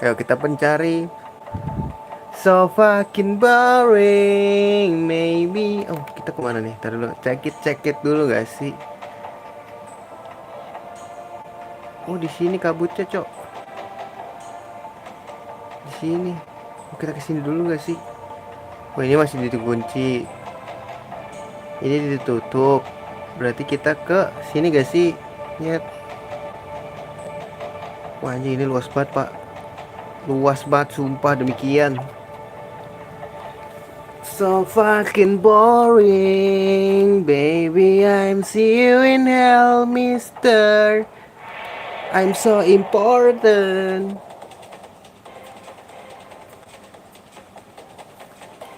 Ayo kita pencari. So fucking boring, maybe. Oh, kita kemana nih? Ntar dulu, check it dulu gak sih? Oh, di sini kabutnya, Cok. Di sini. Oh, kita kesini dulu gak sih? Oh, ini masih dikunci. Ini ditutup. Berarti kita ke sini gak sih? Nyet. Wah, anjing ini luas banget, Pak. Luas banget, sumpah demikian. So fucking boring, baby. I'm see you in hell, mister. I'm so important.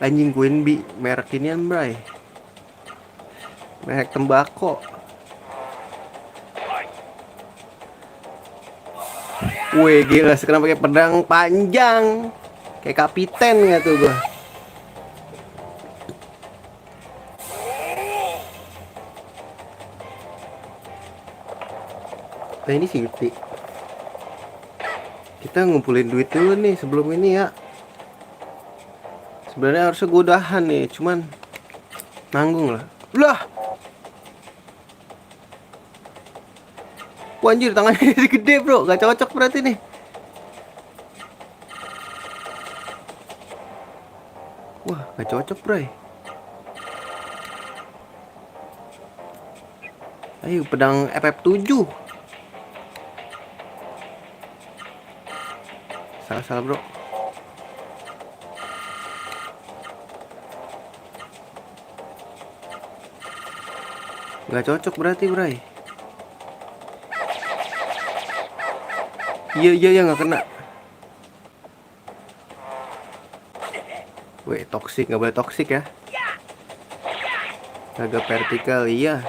Anjing Queen Bee, merek inian bray. Merek tembakau. Wih gila, sekarang pakai pedang panjang. Kayak kapiten gak tuh gua. Nah ini sih kita ngumpulin duit dulu nih sebelum ini ya. Sebenarnya harusnya gue udahan nih, cuman nanggung lah. Lah, wah, anjir tangannya gede bro, gak cocok berarti nih. Wah, gak cocok bro. Ayo pedang FF7. Salah bro. Gak cocok berarti bray. Iya gak kena. Weh toksik, gak boleh toksik ya. Agak vertikal iya.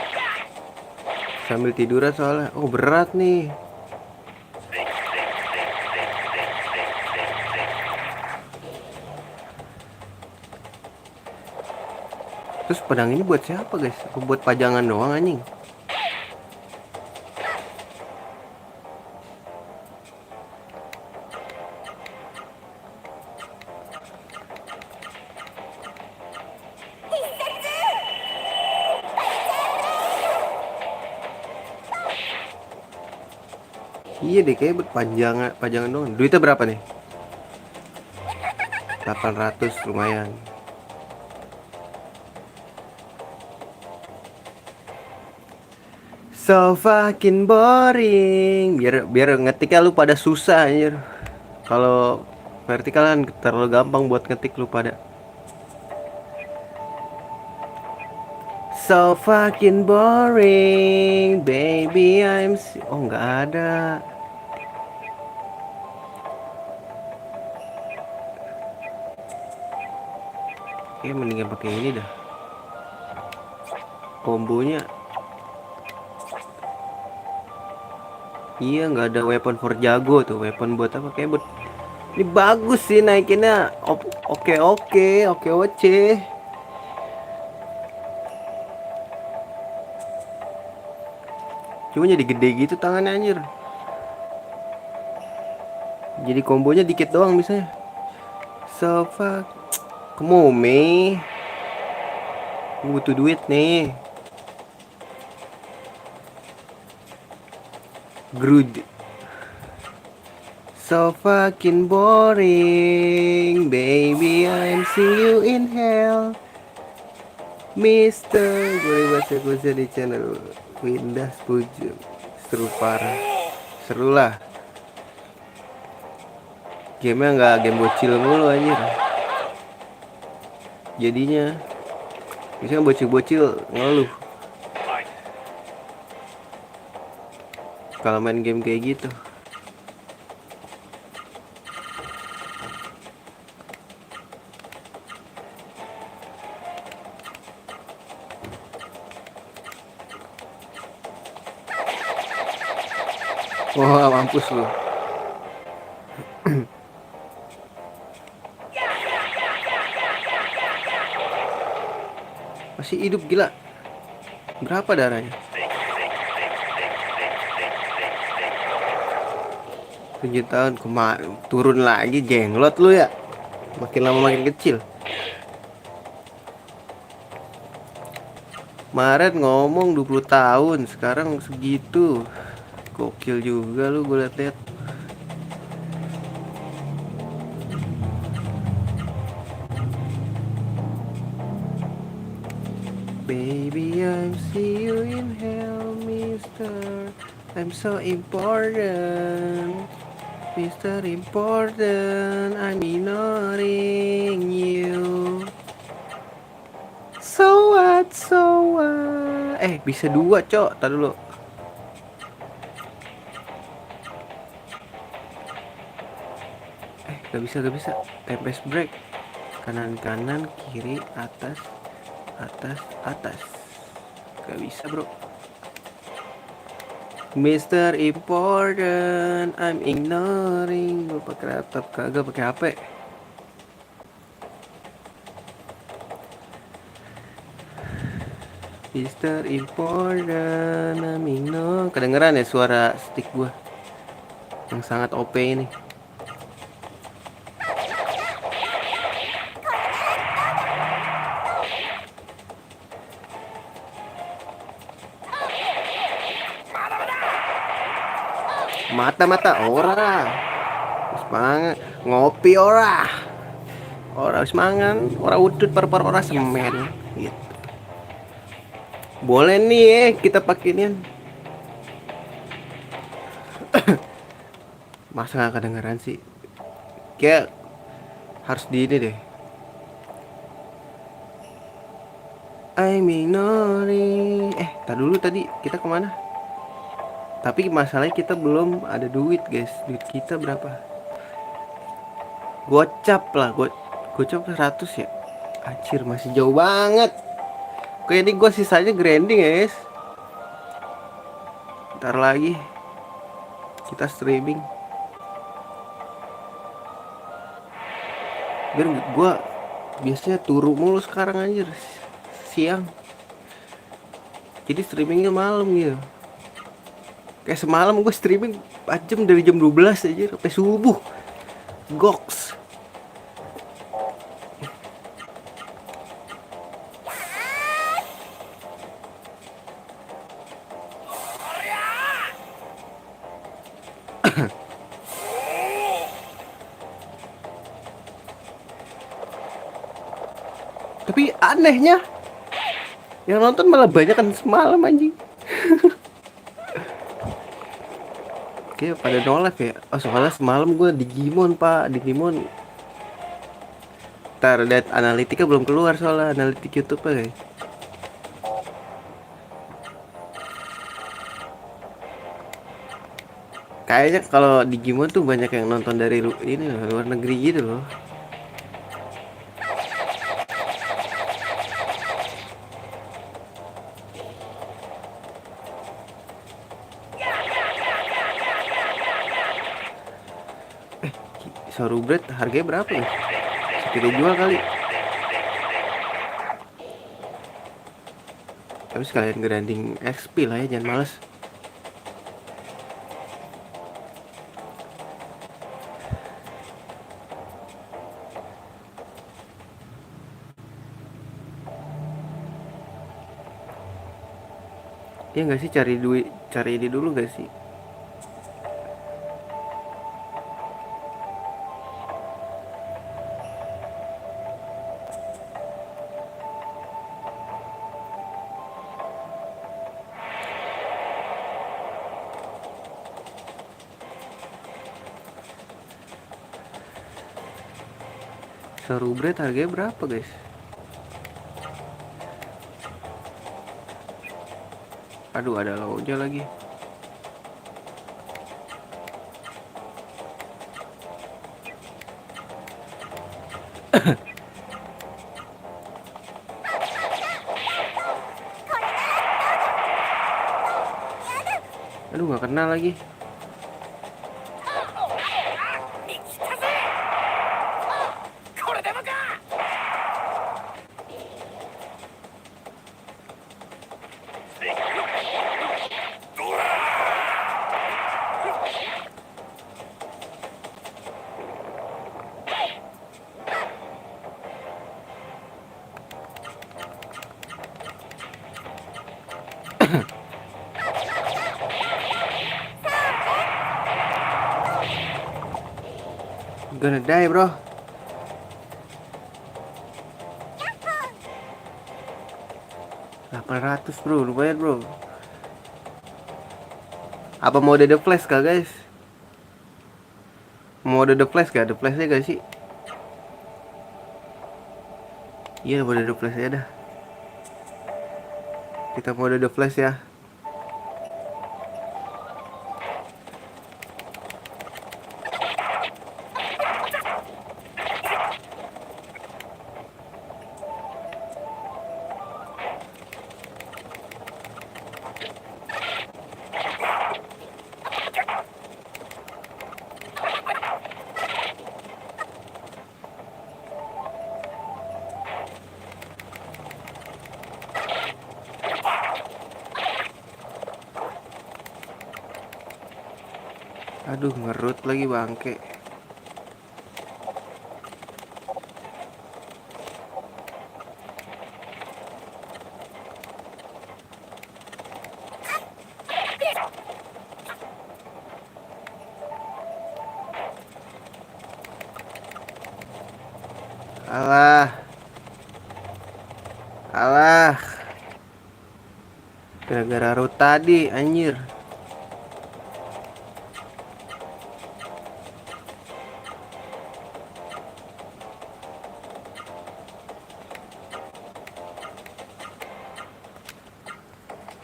Sambil tiduran soalnya. Oh berat nih. Terus pedang ini buat siapa guys? Buat pajangan doang anjing. Iya deh kayak buat pajangan doang. Duitnya berapa nih? 800 lumayan. So fucking boring. Biar ngetiknya lu pada susah anjir. Kalau vertikal kan terlalu gampang buat ngetik lu pada. So fucking boring, baby oh nggak ada. Oke mendingan pakai ini dah. Kombonya. Iya nggak ada weapon for jago tuh. Weapon buat apa? Kayak buat ini bagus sih naikinnya. Oke oce. Cuma jadi gede gitu tangannya anjir. Jadi kombonya dikit doang misalnya. So fuck. Kemome. Butuh duit nih. Groot. So fucking boring, baby. I'm see you in hell. Mister, boleh baca kuliah di channel Windah 10. Seru parah. Seru lah. Gamenya nggak game bocil mulu anjir. Jadinya biasanya bocil-bocil ngeluh kalau main game kayak gitu. Wah, mampus lu. Masih hidup gila. Berapa darahnya? 7 tahun kemarin turun lagi jenglot lu ya. Makin lama makin kecil. Kemarin ngomong 20 tahun, sekarang segitu. Gokil juga lu, gue liat-liat. Baby, I'm see you in hell, mister. I'm so important. Mister Important, I'm ignoring you. So what, so what? Bisa dua, cok. Tadi dulu. Gak bisa, gak bisa. Tempest break. Kanan, kanan, kiri, atas, atas, atas. Gak bisa, bro. Mister Important, I'm ignoring. Gue pakai laptop, kagak pakai HP. Mister Important, I'm ignoring. Kedengeran ya suara stick gue yang sangat OP ini. Mata-mata ora. Semangat ngopi ora. Ora semangat, ora udut par-par ora semen gitu. Boleh nih kita pakein. Masa gak kedengeran sih? Kayak harus di ini deh. I'm ignoring. Tar dulu tadi kita kemana? Tapi masalahnya kita belum ada duit guys. Duit kita berapa? Gocap lah, gocap 100 ya. Anjir masih jauh banget. Kayak ini gue sisanya grinding ya guys. Ntar lagi kita streaming. Biar gue biasanya turu mulu sekarang anjir. Siang. Jadi streamingnya malam gitu. Kayak semalam gue streaming 4 jam dari jam 12 aja sampai subuh. Goks. Tapi anehnya yang nonton malah banyak kan semalam anjing. Oke, pada nolak ya. Oh, soalnya semalam gue Digimon, Pak. Digimon. Ntar lihat analitika belum keluar soalnya analitik YouTube guys. Kayaknya kalau Digimon tuh banyak yang nonton dari ini luar negeri gitu loh. Soru bread harganya berapa ya? Kita jual kali. Tapi sekalian grinding XP lah ya, jangan males. Ya nggak sih, cari duit, cari ini dulu nggak sih? Seru bread harganya berapa guys? Aduh, ada lauknya lagi. Aduh, nggak kena lagi. Gonna die bro. $800 bro, lumayan bro. Apa mau ada the flash kah guys? Mau ada the flash gak? The flashnya gak sih? Iya, mau ada the flash ya dah. Kita mau ada the flash ya. Aduh, ngerut lagi bangke. Alah. Alah. Gara-gara root tadi, anjir.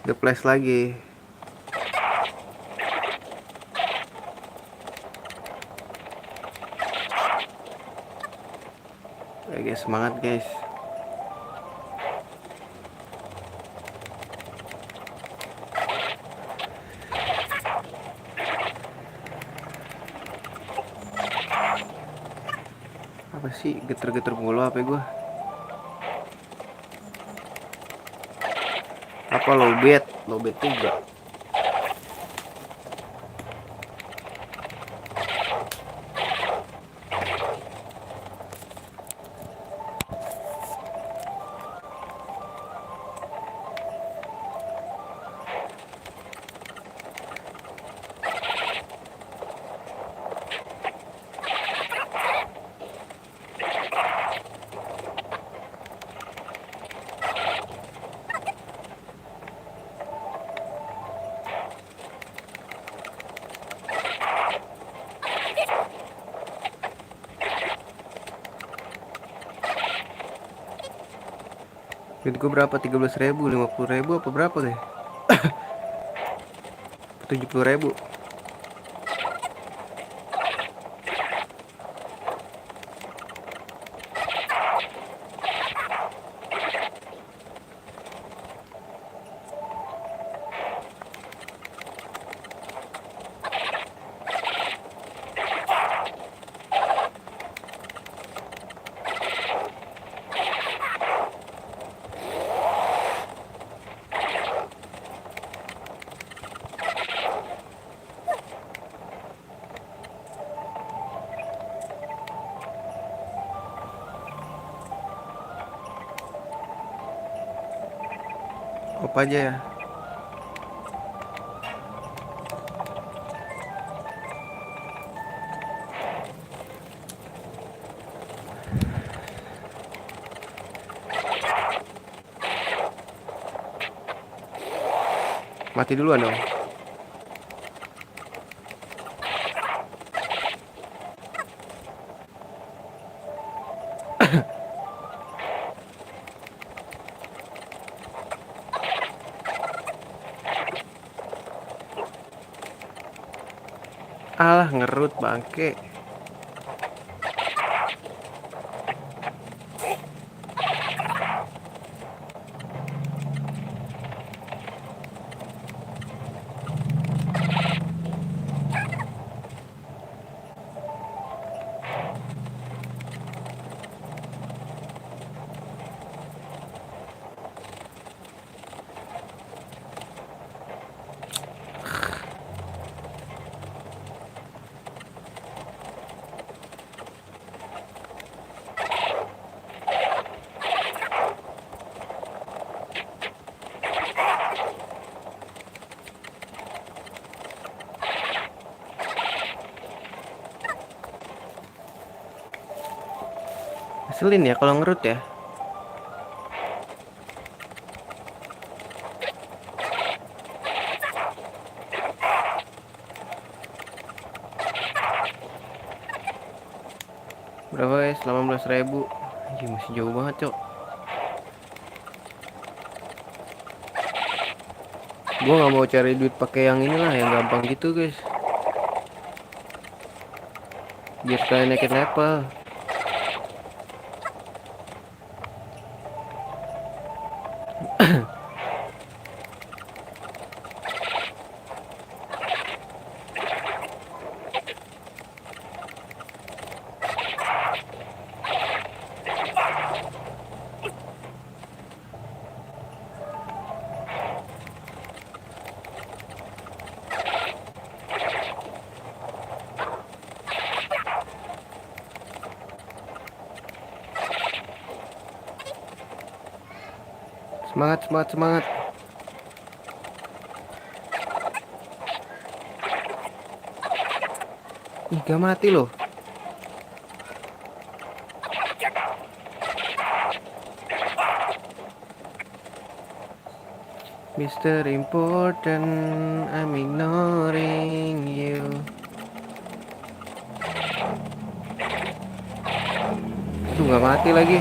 The flash lagi. Oke guys, semangat guys. Apa sih geter-geter mulu HP gua? Apa lowbat? Lowbat juga. Duit gue berapa? 13.000, 50.000 apa berapa deh? 70.000. Apa aja ya? Mati duluan dong. Alah ngerut bangke. Ngeselin ya kalau ngerut ya. Berapa guys? 18.000. Anjir, masih jauh banget, Cok. Gua nggak mau cari duit pakai yang inilah, yang gampang gitu, guys. Biar sekalian naikin level. Semangat, semangat, semangat. Ih, gak mati loh. Mr. Important, I'm ignoring you. Tuh nggak mati lagi.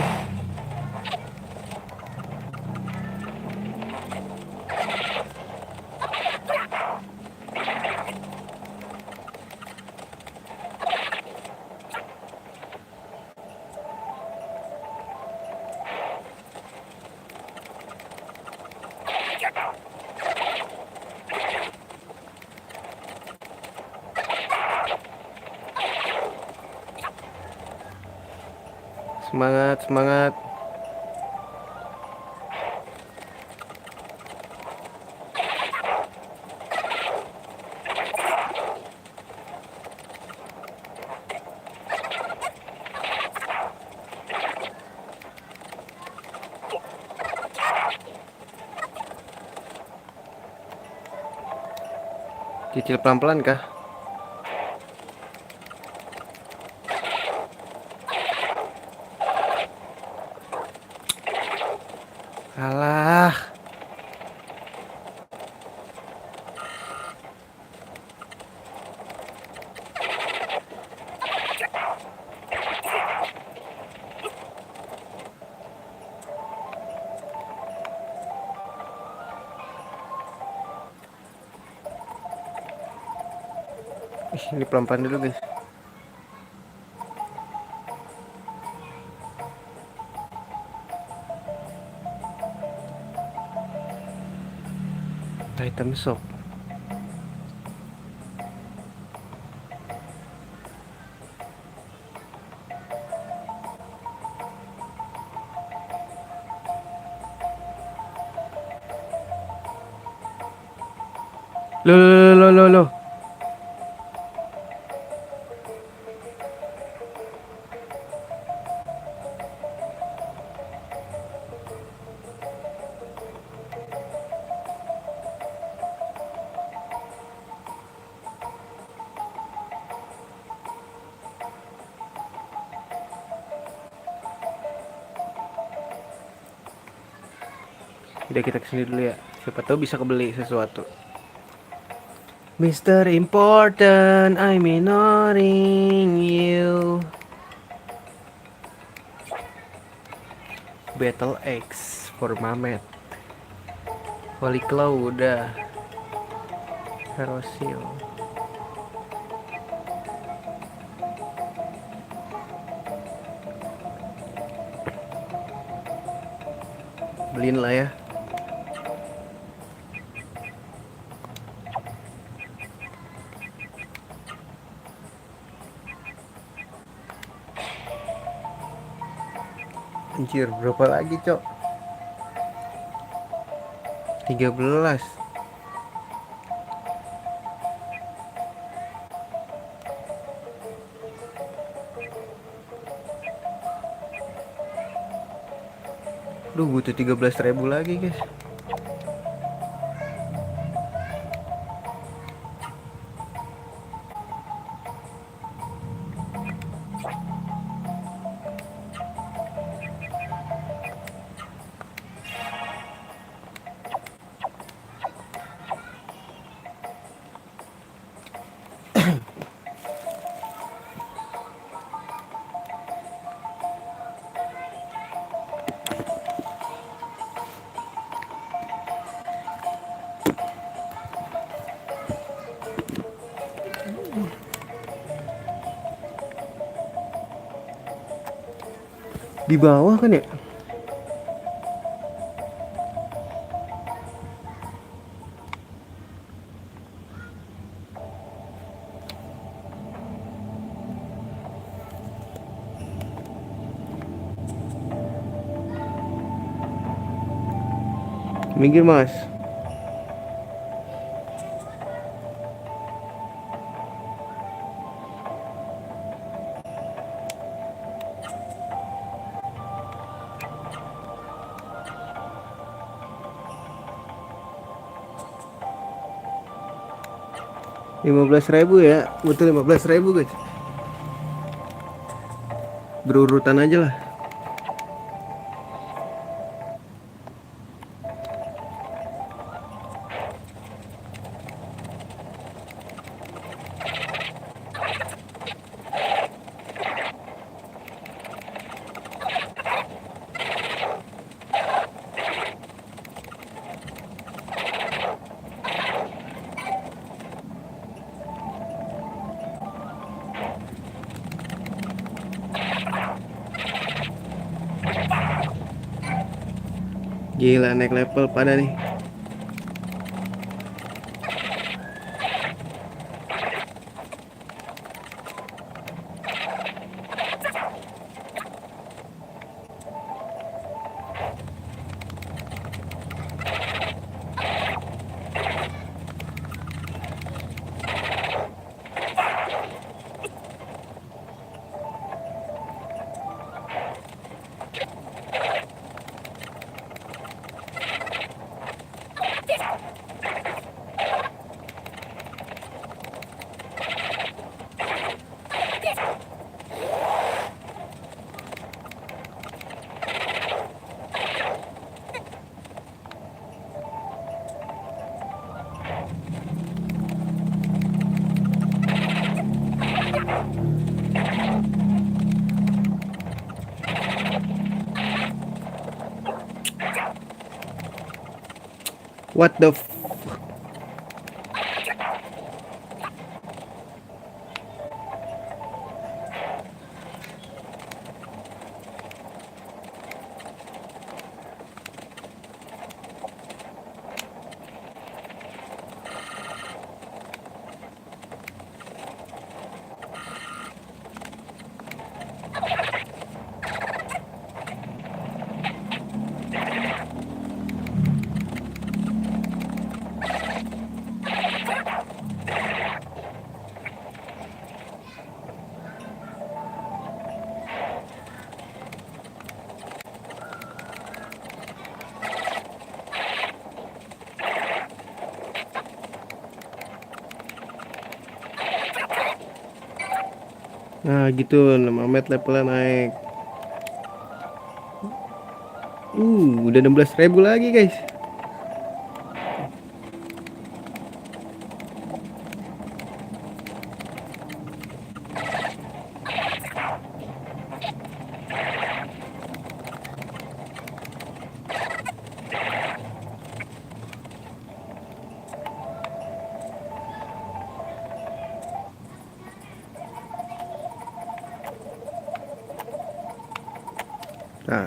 Semangat, semangat. Cicil pelan-pelan kah? Alah. Ini pelan-pelan dulu guys. Item shop. Loh. Udah kita kesini dulu ya. Siapa tahu bisa kebeli sesuatu. Mr. Important, I'm ignoring you. Battle X for Mamet. Holy Claw udah. Herosil. beliin lah ya. Anjir, berapa lagi, Cok? 13. Duh, butuh 13.000 lagi, guys. Di bawah kan ya? Minggir, Mas. Rp15.000 ya. Betul, 15.000, guys. Berurutan aja lah. Gila, naik level pada nih. What the f... Nah gitu, Mamet levelnya naik. Udah 16.000 lagi, guys. Nah,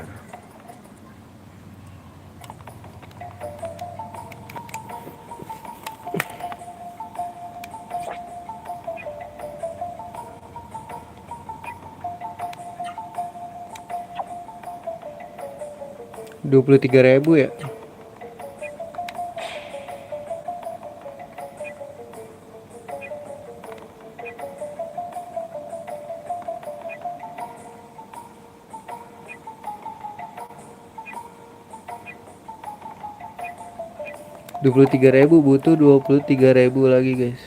23.000 ya. 23.000 butuh 23.000 lagi guys.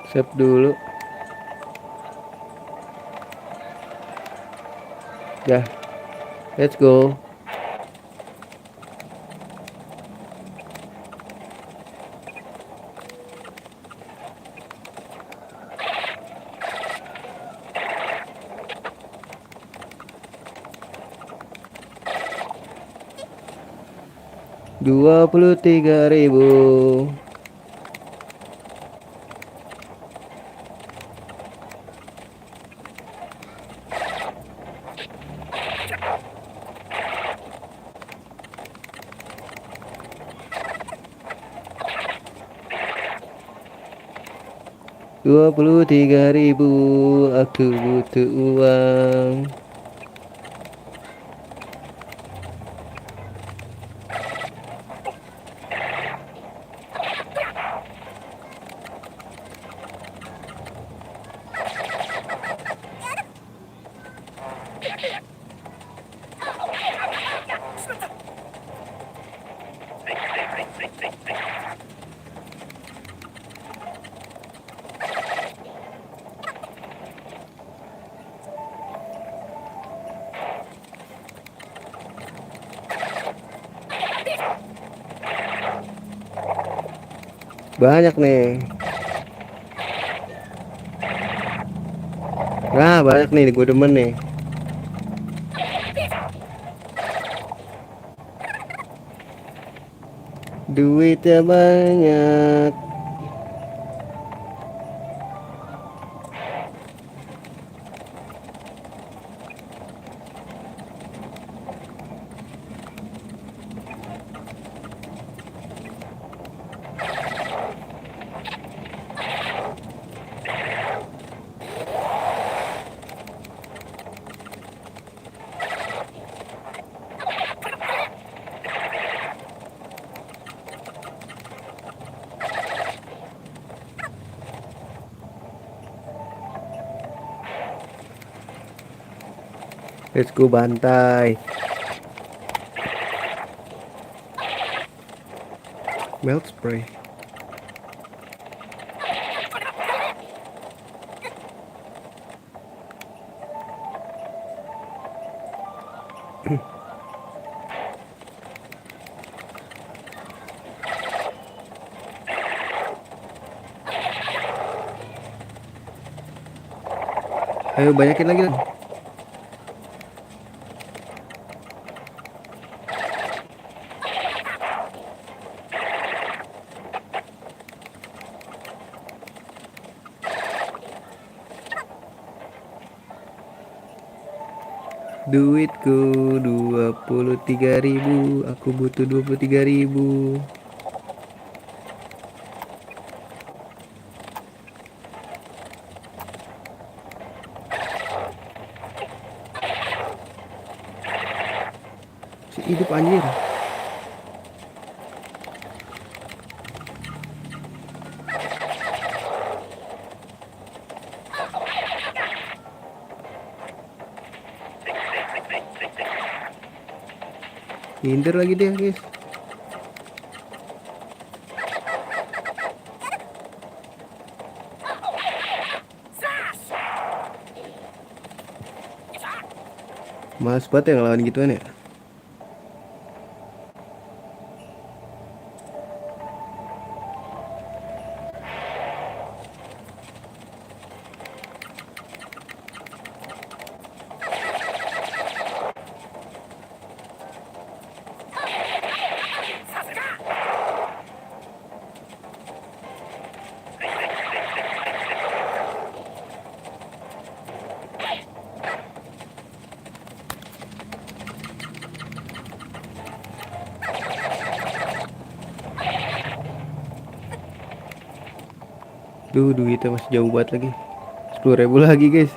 Save dulu. Ya, let's go. Dua 23.000. Dua 23.000. Aku butuh uang. Banyak nih. Nah, banyak nih, gue demen nih. Duitnya banyak. Let's go bantai. Melt spray. Ayo banyakin lagi dong. Duitku 23.000. Aku butuh 23.000. Si hidup anjir. Minder lagi dia guys. Males banget ya ngelawan gituan ya. Duh, duitnya masih jauh banget lagi. 10.000 lagi guys.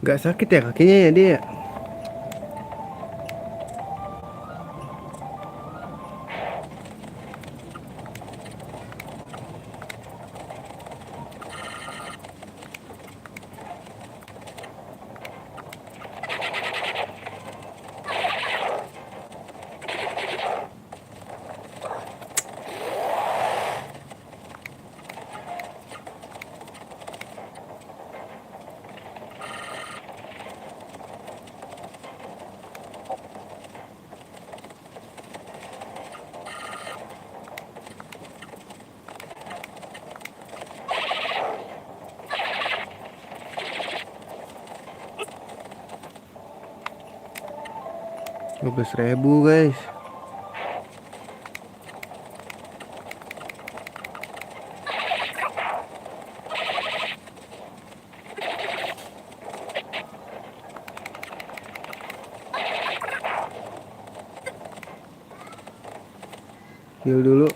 Gak sakit ya kakinya ya dia? Ya? 12.000 guys. Heal dulu.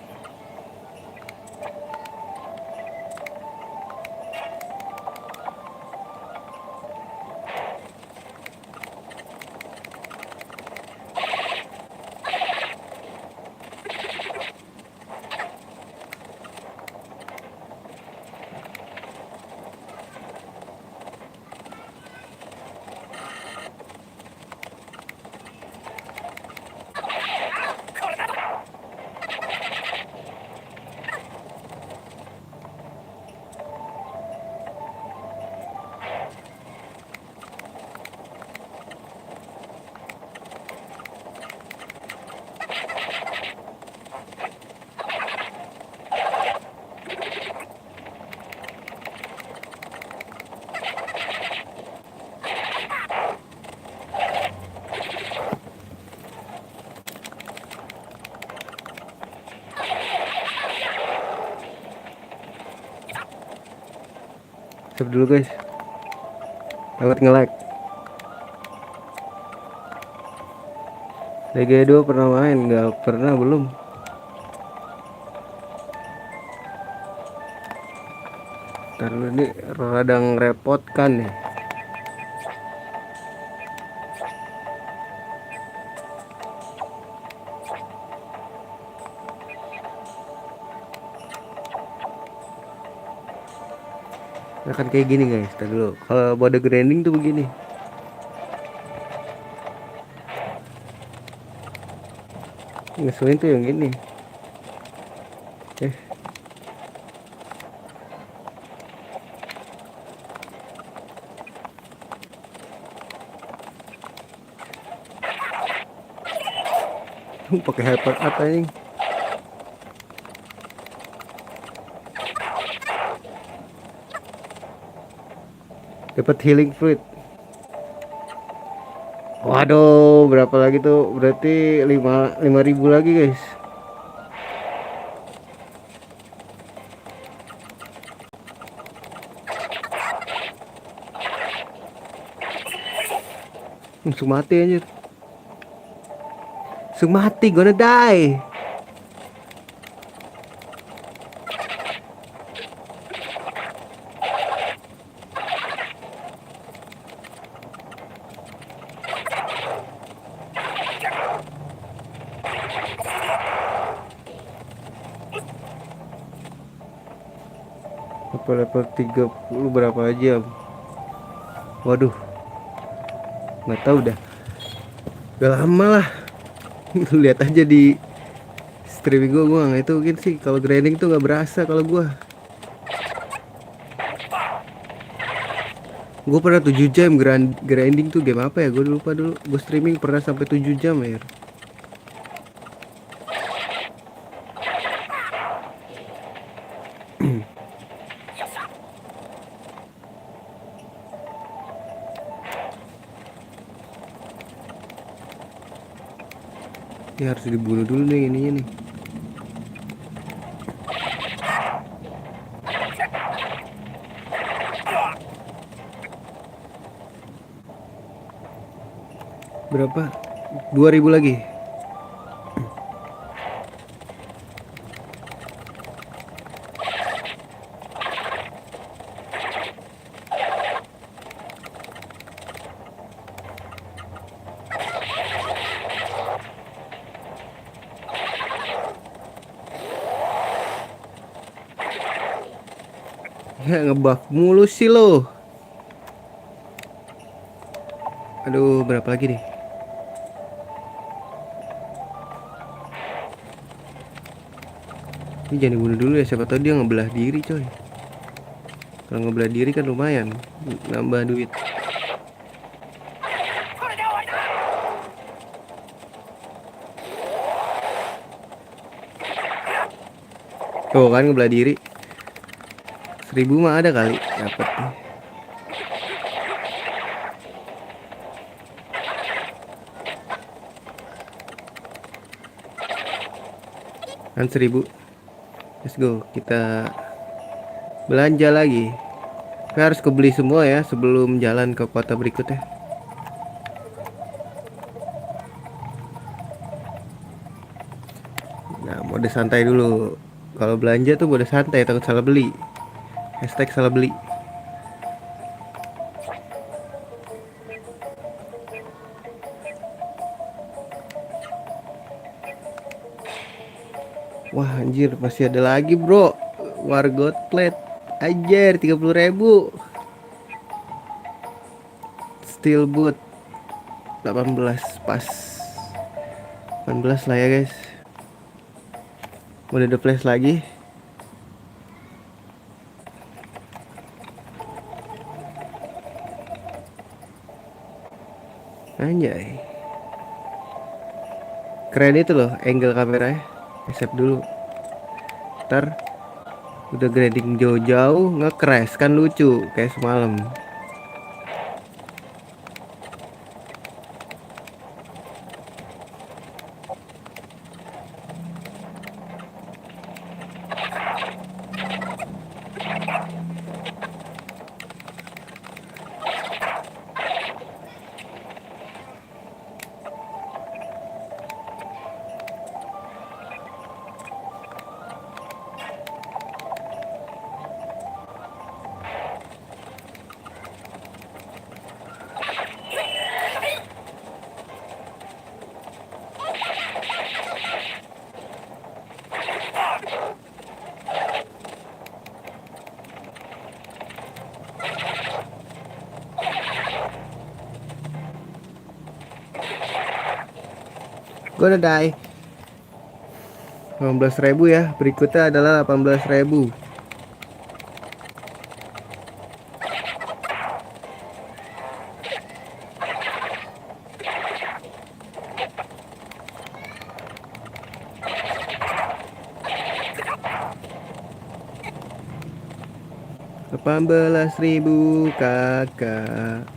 Save dulu guys. Lewat nge-lag. DG2 pernah main? Nggak pernah, belum. Ntar dulu nih, rada ngerepotkan nih. Akan kayak gini guys, ntar dulu. Kalau mode grinding tuh begini. Ngeselin tuh yang gini. Pakai hyper art anjing. Dapat healing fruit. Waduh, berapa lagi tuh? Berarti 5.000 lagi guys. Langsung mati anjir. Langsung mati, gonna die. Sampai level 30 berapa jam? Waduh, nggak tahu dah. Udah lama lah. Lihat aja di streaming gua nggak itu mungkin sih kalau grinding tuh nggak berasa kalau gua pernah 7 jam grinding tuh game apa ya, gua lupa dulu. Gua streaming pernah sampai 7 jam ya. Ini harus dibunuh dulu nih ininya nih. Berapa? 2000 lagi. Ya ngebuff mulu sih lo. Aduh, berapa lagi nih? Ini jangan dibunuh dulu ya, siapa tahu dia ngebelah diri coy. Kalau ngebelah diri kan lumayan nambah duit. Tuh kan ngebelah diri. 1000 mah ada kali dapat nih. Kan 1000. Let's go, kita belanja lagi. Kita harus kebeli semua ya sebelum jalan ke kota berikutnya. Nah, mode santai dulu. Kalau belanja tuh mode santai, takut salah beli. Hashtag salah beli. Wah anjir, masih ada lagi bro. Wargot plate. Anjir, 30.000. Steel boot 18 pas. 18 lah ya guys. Udah ada flash lagi. Anjay. Keren itu loh angle kameranya. Accept dulu. Ntar udah grading jauh-jauh nge-crash kan lucu kayak semalam. Gue udah die. 18.000 ya. Berikutnya adalah 18.000. $18.000 kakak.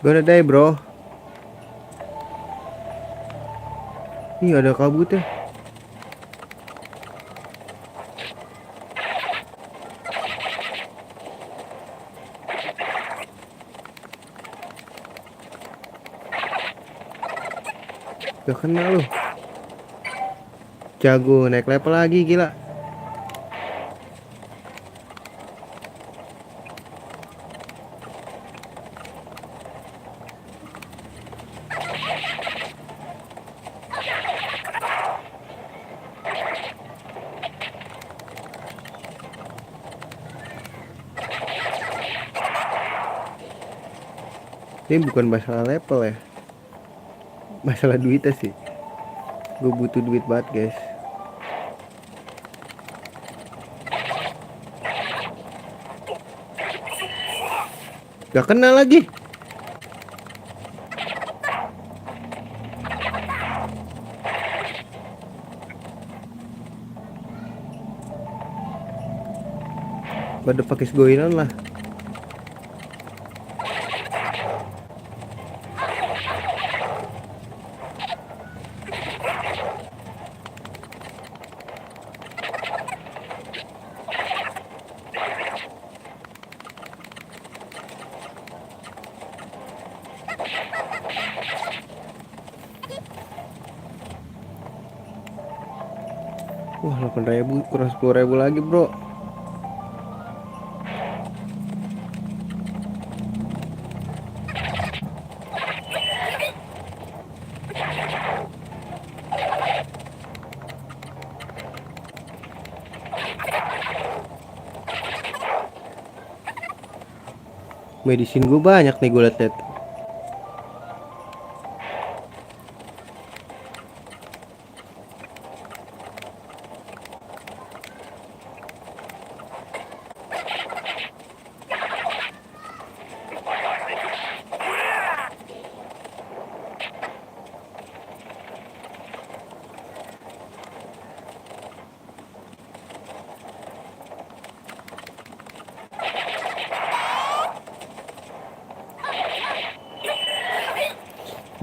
Gue udah die bro. Ih ada kabut ya. Gak kena lu. Jago naik level lagi gila. Ini bukan masalah level ya, masalah duitnya sih. Gue butuh duit banget guys. Gak kena lagi. What the fuck is going on lah. Wah 8.000 kurang 10.000 lagi bro. Medicine gue banyak nih gue liat.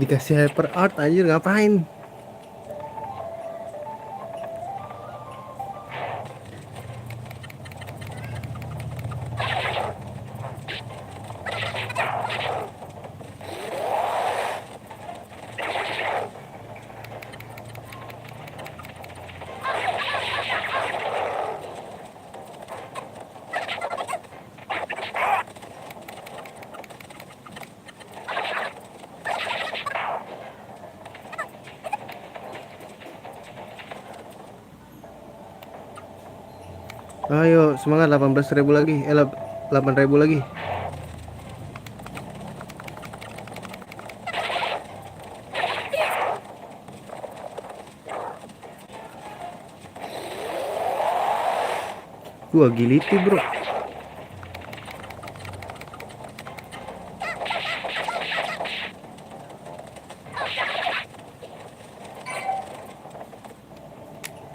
Dikasih hyper art anjir ngapain? Ayo semangat 18.000 lagi. 8.000 lagi. Gua agility bro.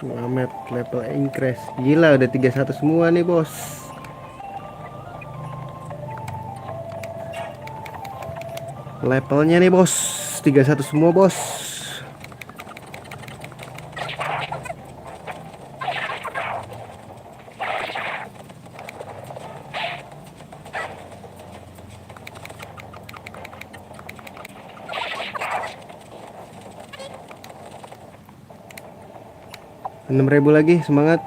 Amet level increase. Gila udah 31 semua nih bos. Levelnya nih bos 31 semua bos. Enam ribu lagi semangat.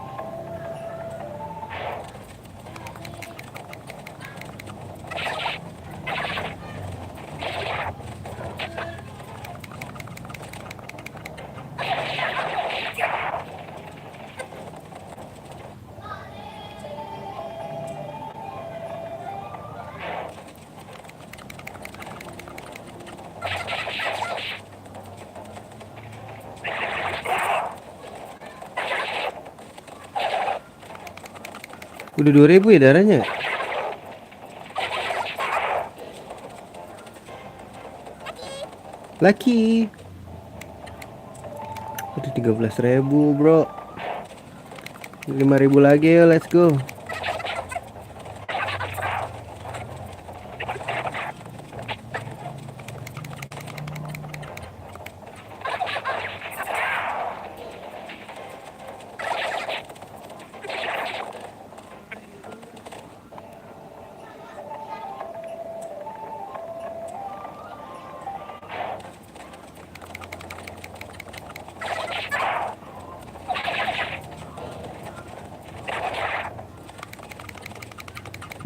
Udah 2.000 ya darahnya. Laki. Udah 13.000 bro. 5.000 lagi ya, let's go.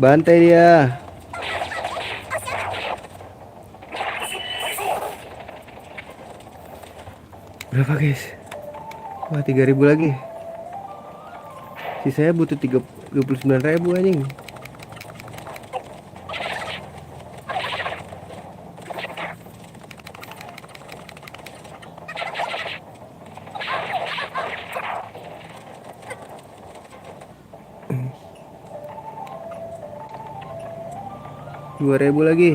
Bantai dia. Berapa guys? Wah 3.000 lagi. Sisanya butuh 29.000 anjing. 2.000 lagi.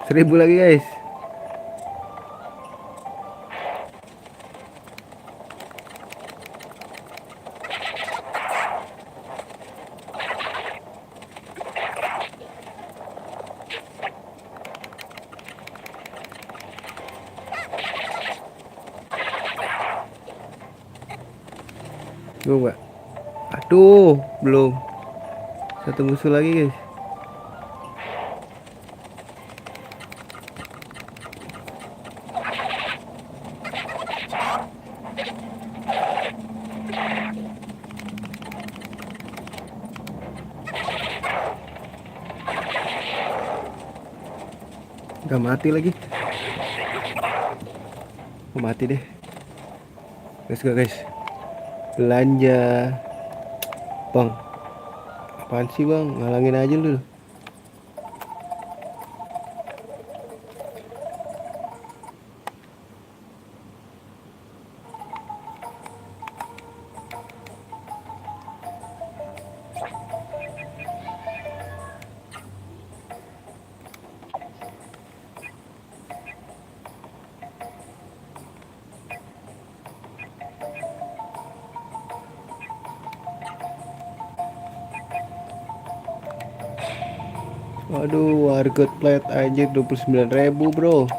Seribu lagi guys. Gue nggak. Aduh, belum. Satu musuh lagi guys. Gak mati lagi. Mau mati deh. Let's go guys. Belanja. Bang, apaan sih bang? Ngalangin aja lu. Waduh, harga plat aja 29.000 bro.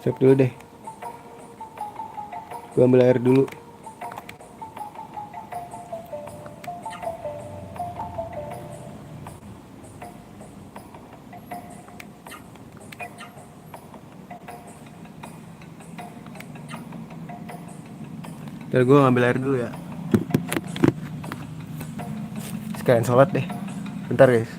Save dulu deh. Gua ambil air dulu. Ntar gue ngambil air dulu ya. Sekalian sholat deh. Bentar guys.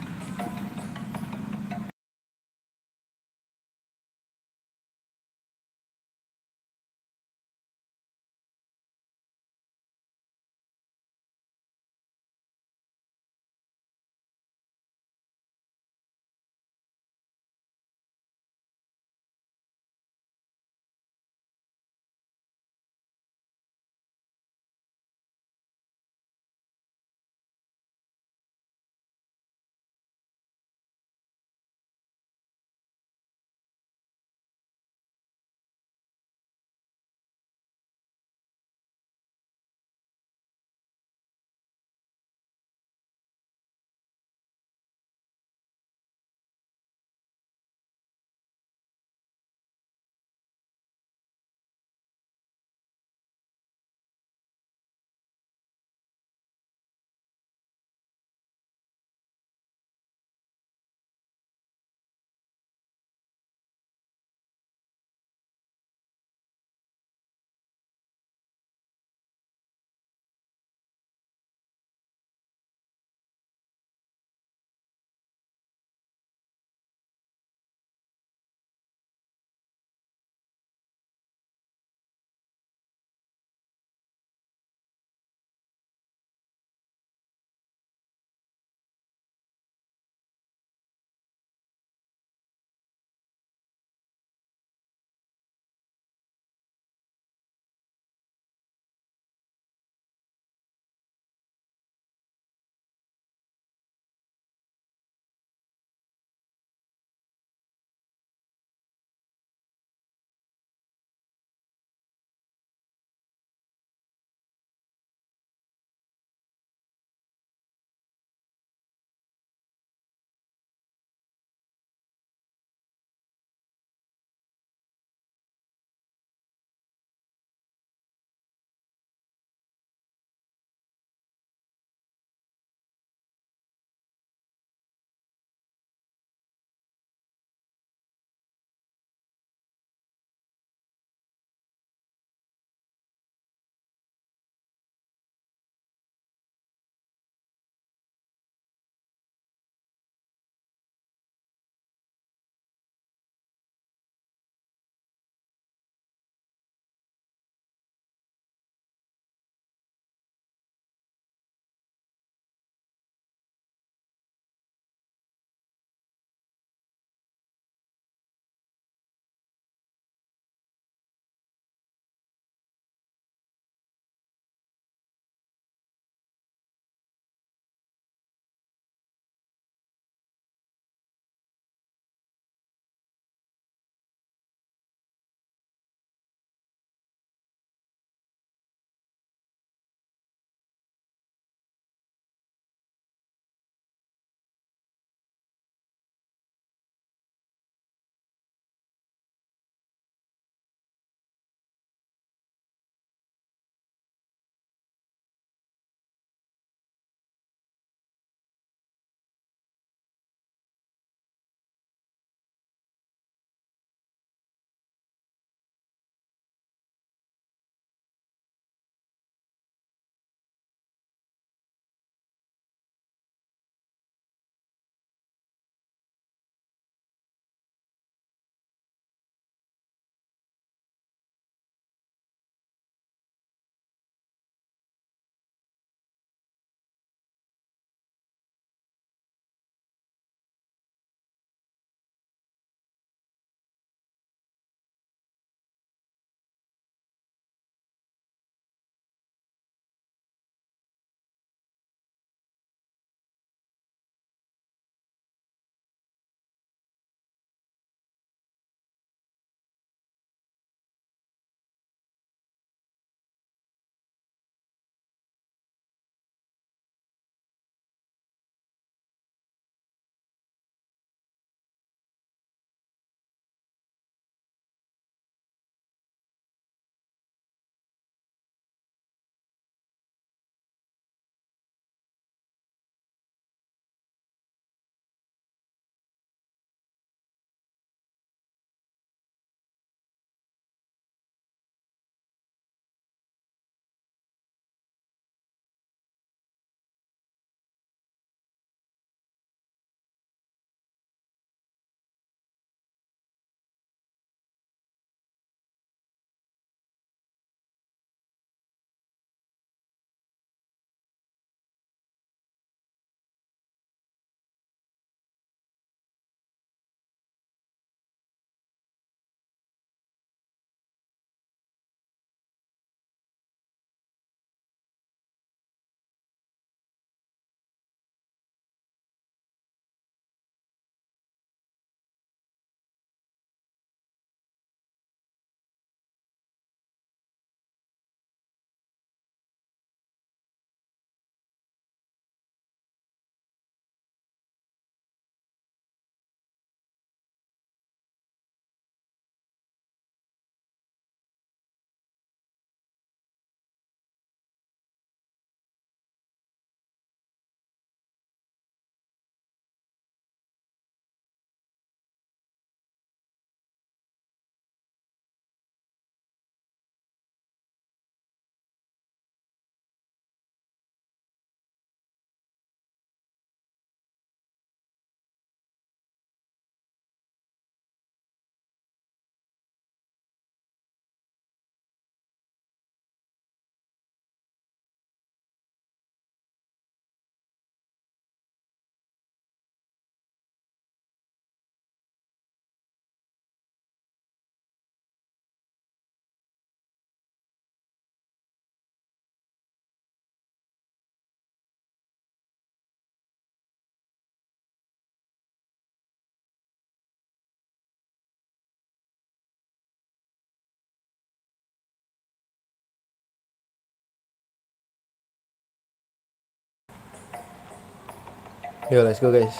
Yo, let's go guys.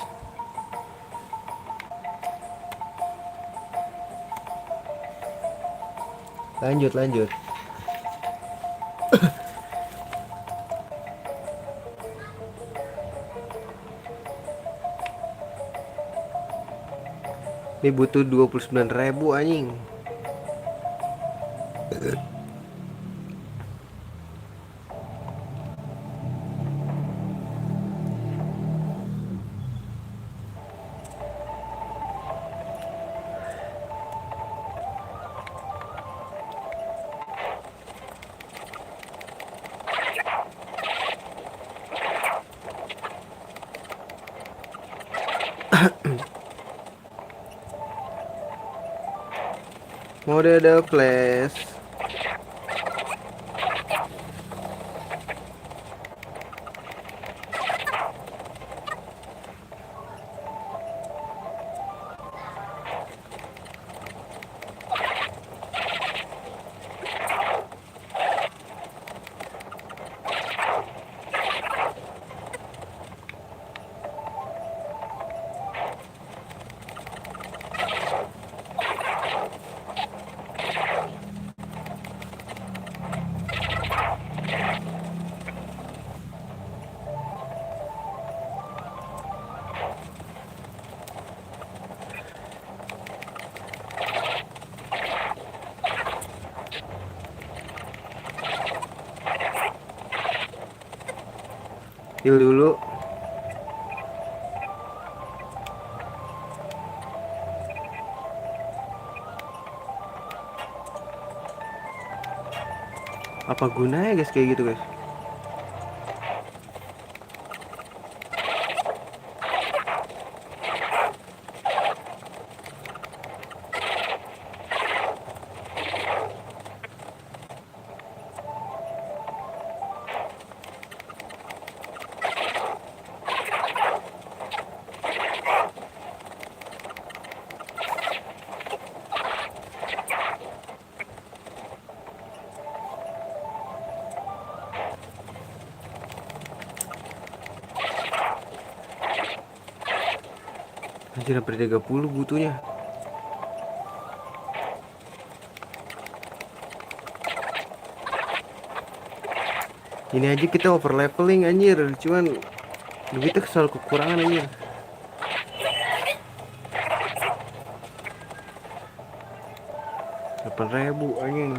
Lanjut. Ini butuh 29.000 anjing. Mode ada flash. Heal dulu. Apa gunanya guys kayak gitu guys? Anjir hampir 30 butuhnya. Ini aja kita over leveling anjir, cuman kita selalu kekurangan anjir. 8.000 anjing.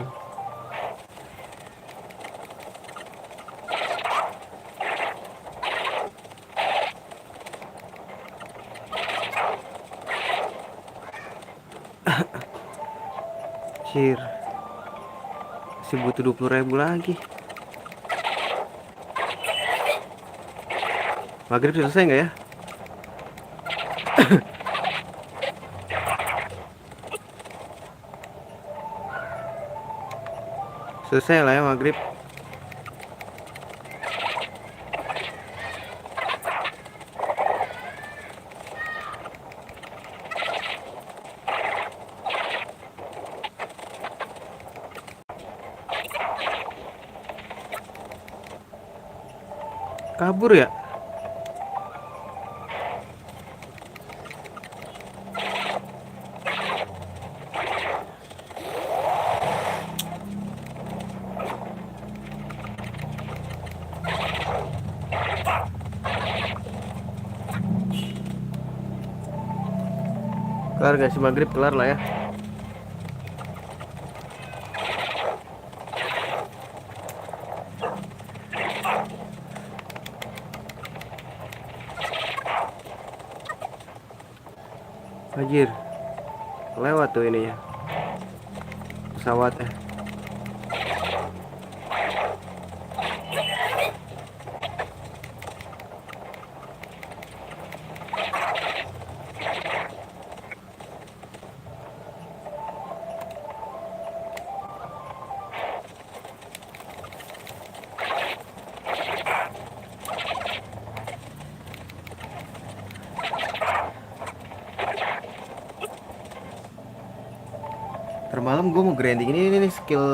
Anjir. Masih butuh 20.000 lagi. Maghrib selesai nggak ya? Selesai lah ya maghrib. Kabur ya? Kelar gak sih maghrib? Kelar lah ya. Anjir. Lewat tuh ini ya. Pesawatnya. Termalam gue mau grinding ini nih skill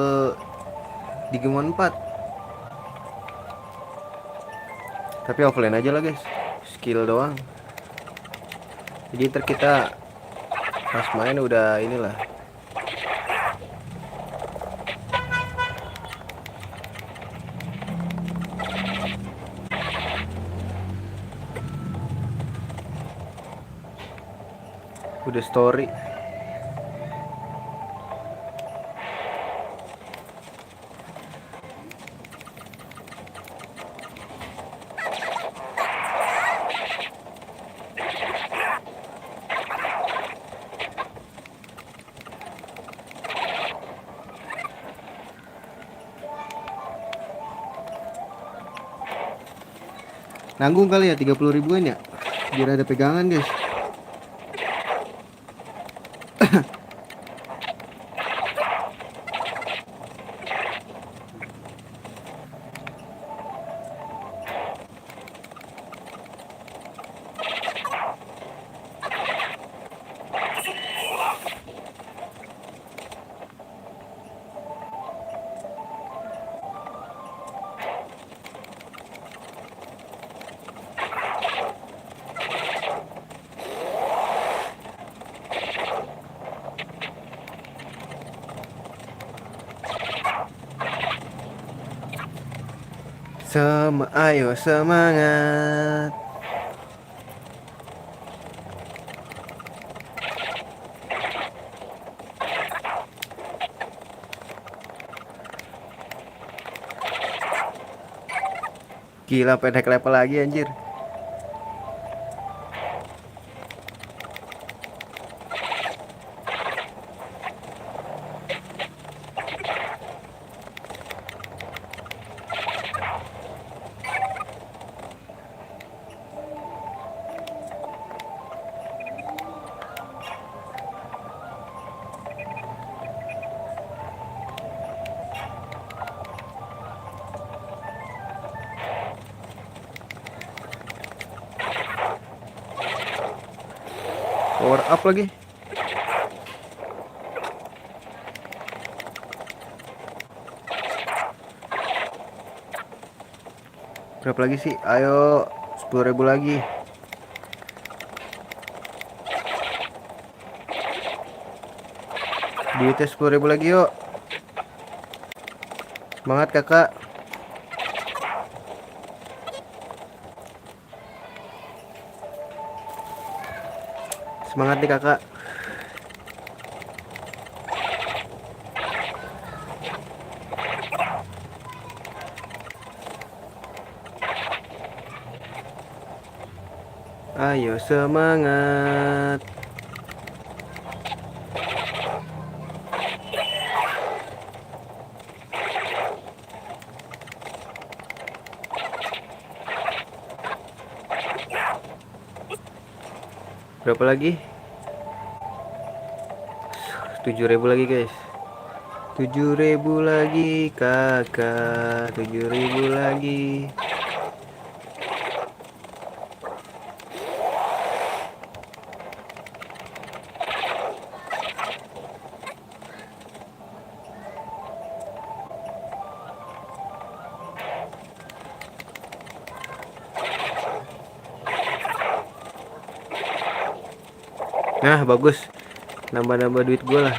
Digimon 4. Tapi offline aja lah guys. skill doang. Jadi ntar kita pas main udah inilah. Udah story. Nanggung kali ya 30 ribuan ya, biar ada pegangan guys. Ayo semangat. Gila, pendek level lagi anjir. Power up lagi. Berapa lagi sih? Ayo 10.000 lagi. Duitnya 10.000 lagi yuk. Semangat kakak. Semangat nih kakak. Ayo semangat. Berapa lagi? 7.000 lagi guys. 7.000 lagi kakak. 7.000 lagi. Nah bagus, nambah-nambah duit gue lah.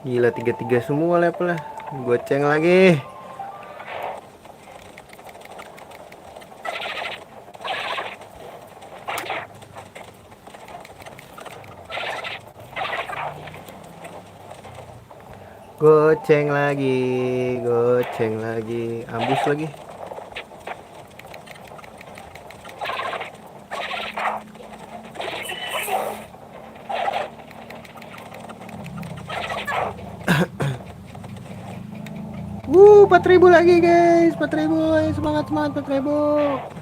Gila, 33 semua level lah. Goceng lagi. Goceng lagi, goceng lagi, ambus lagi. Wuh, 4.000 lagi guys, 4.000, semangat semangat 4.000.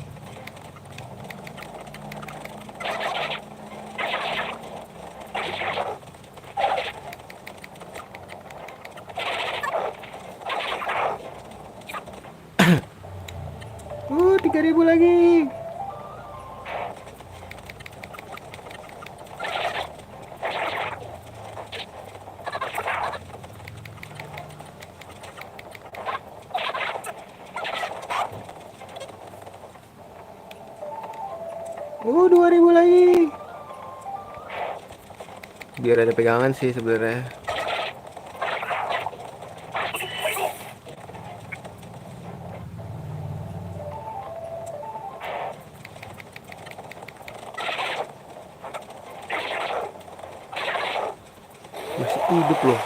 Wuh, 3.000 lagi. 2000 lagi. Biar ada pegangan sih sebenarnya. Masih hidup loh.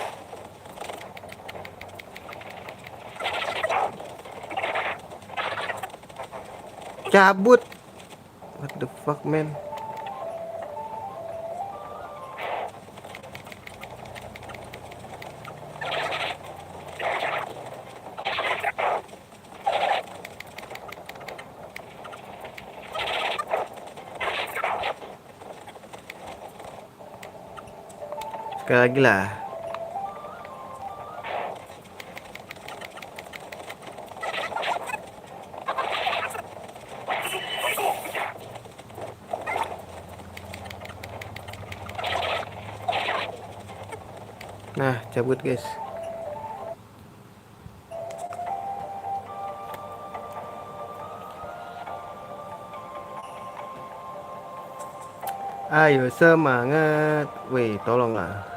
Cabut. What the fuck, man? Sekali lagi lah. Nah, cabut guys. Ayo semangat. Weh, tolonglah.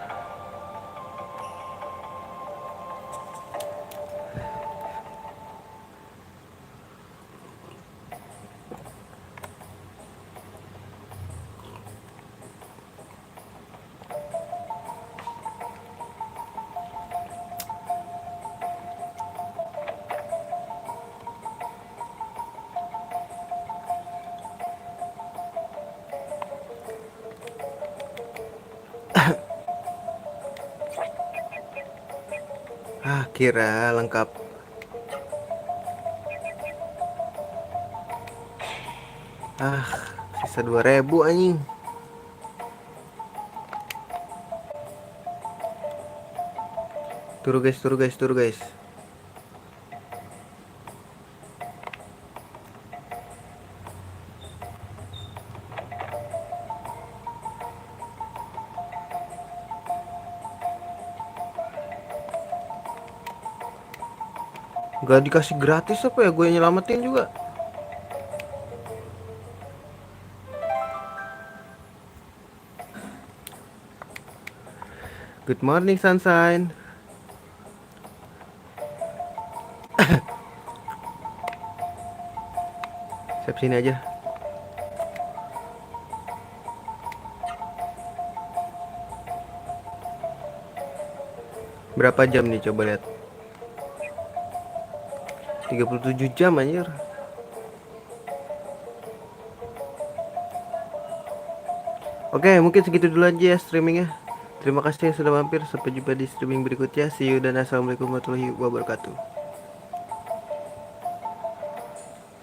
Ah, kira lengkap. Ah, sisa 2000 anjing. Turu guys, turu guys, turu guys. Gak dikasih gratis apa ya, gue nyelamatin juga. Good morning sunshine. Siap sini aja. Berapa jam nih, coba lihat. 37 jam anjir. Oke, mungkin segitu dulu aja ya streamingnya. Terima kasih yang sudah mampir. Sampai jumpa di streaming berikutnya. See you dan assalamualaikum warahmatullahi wabarakatuh.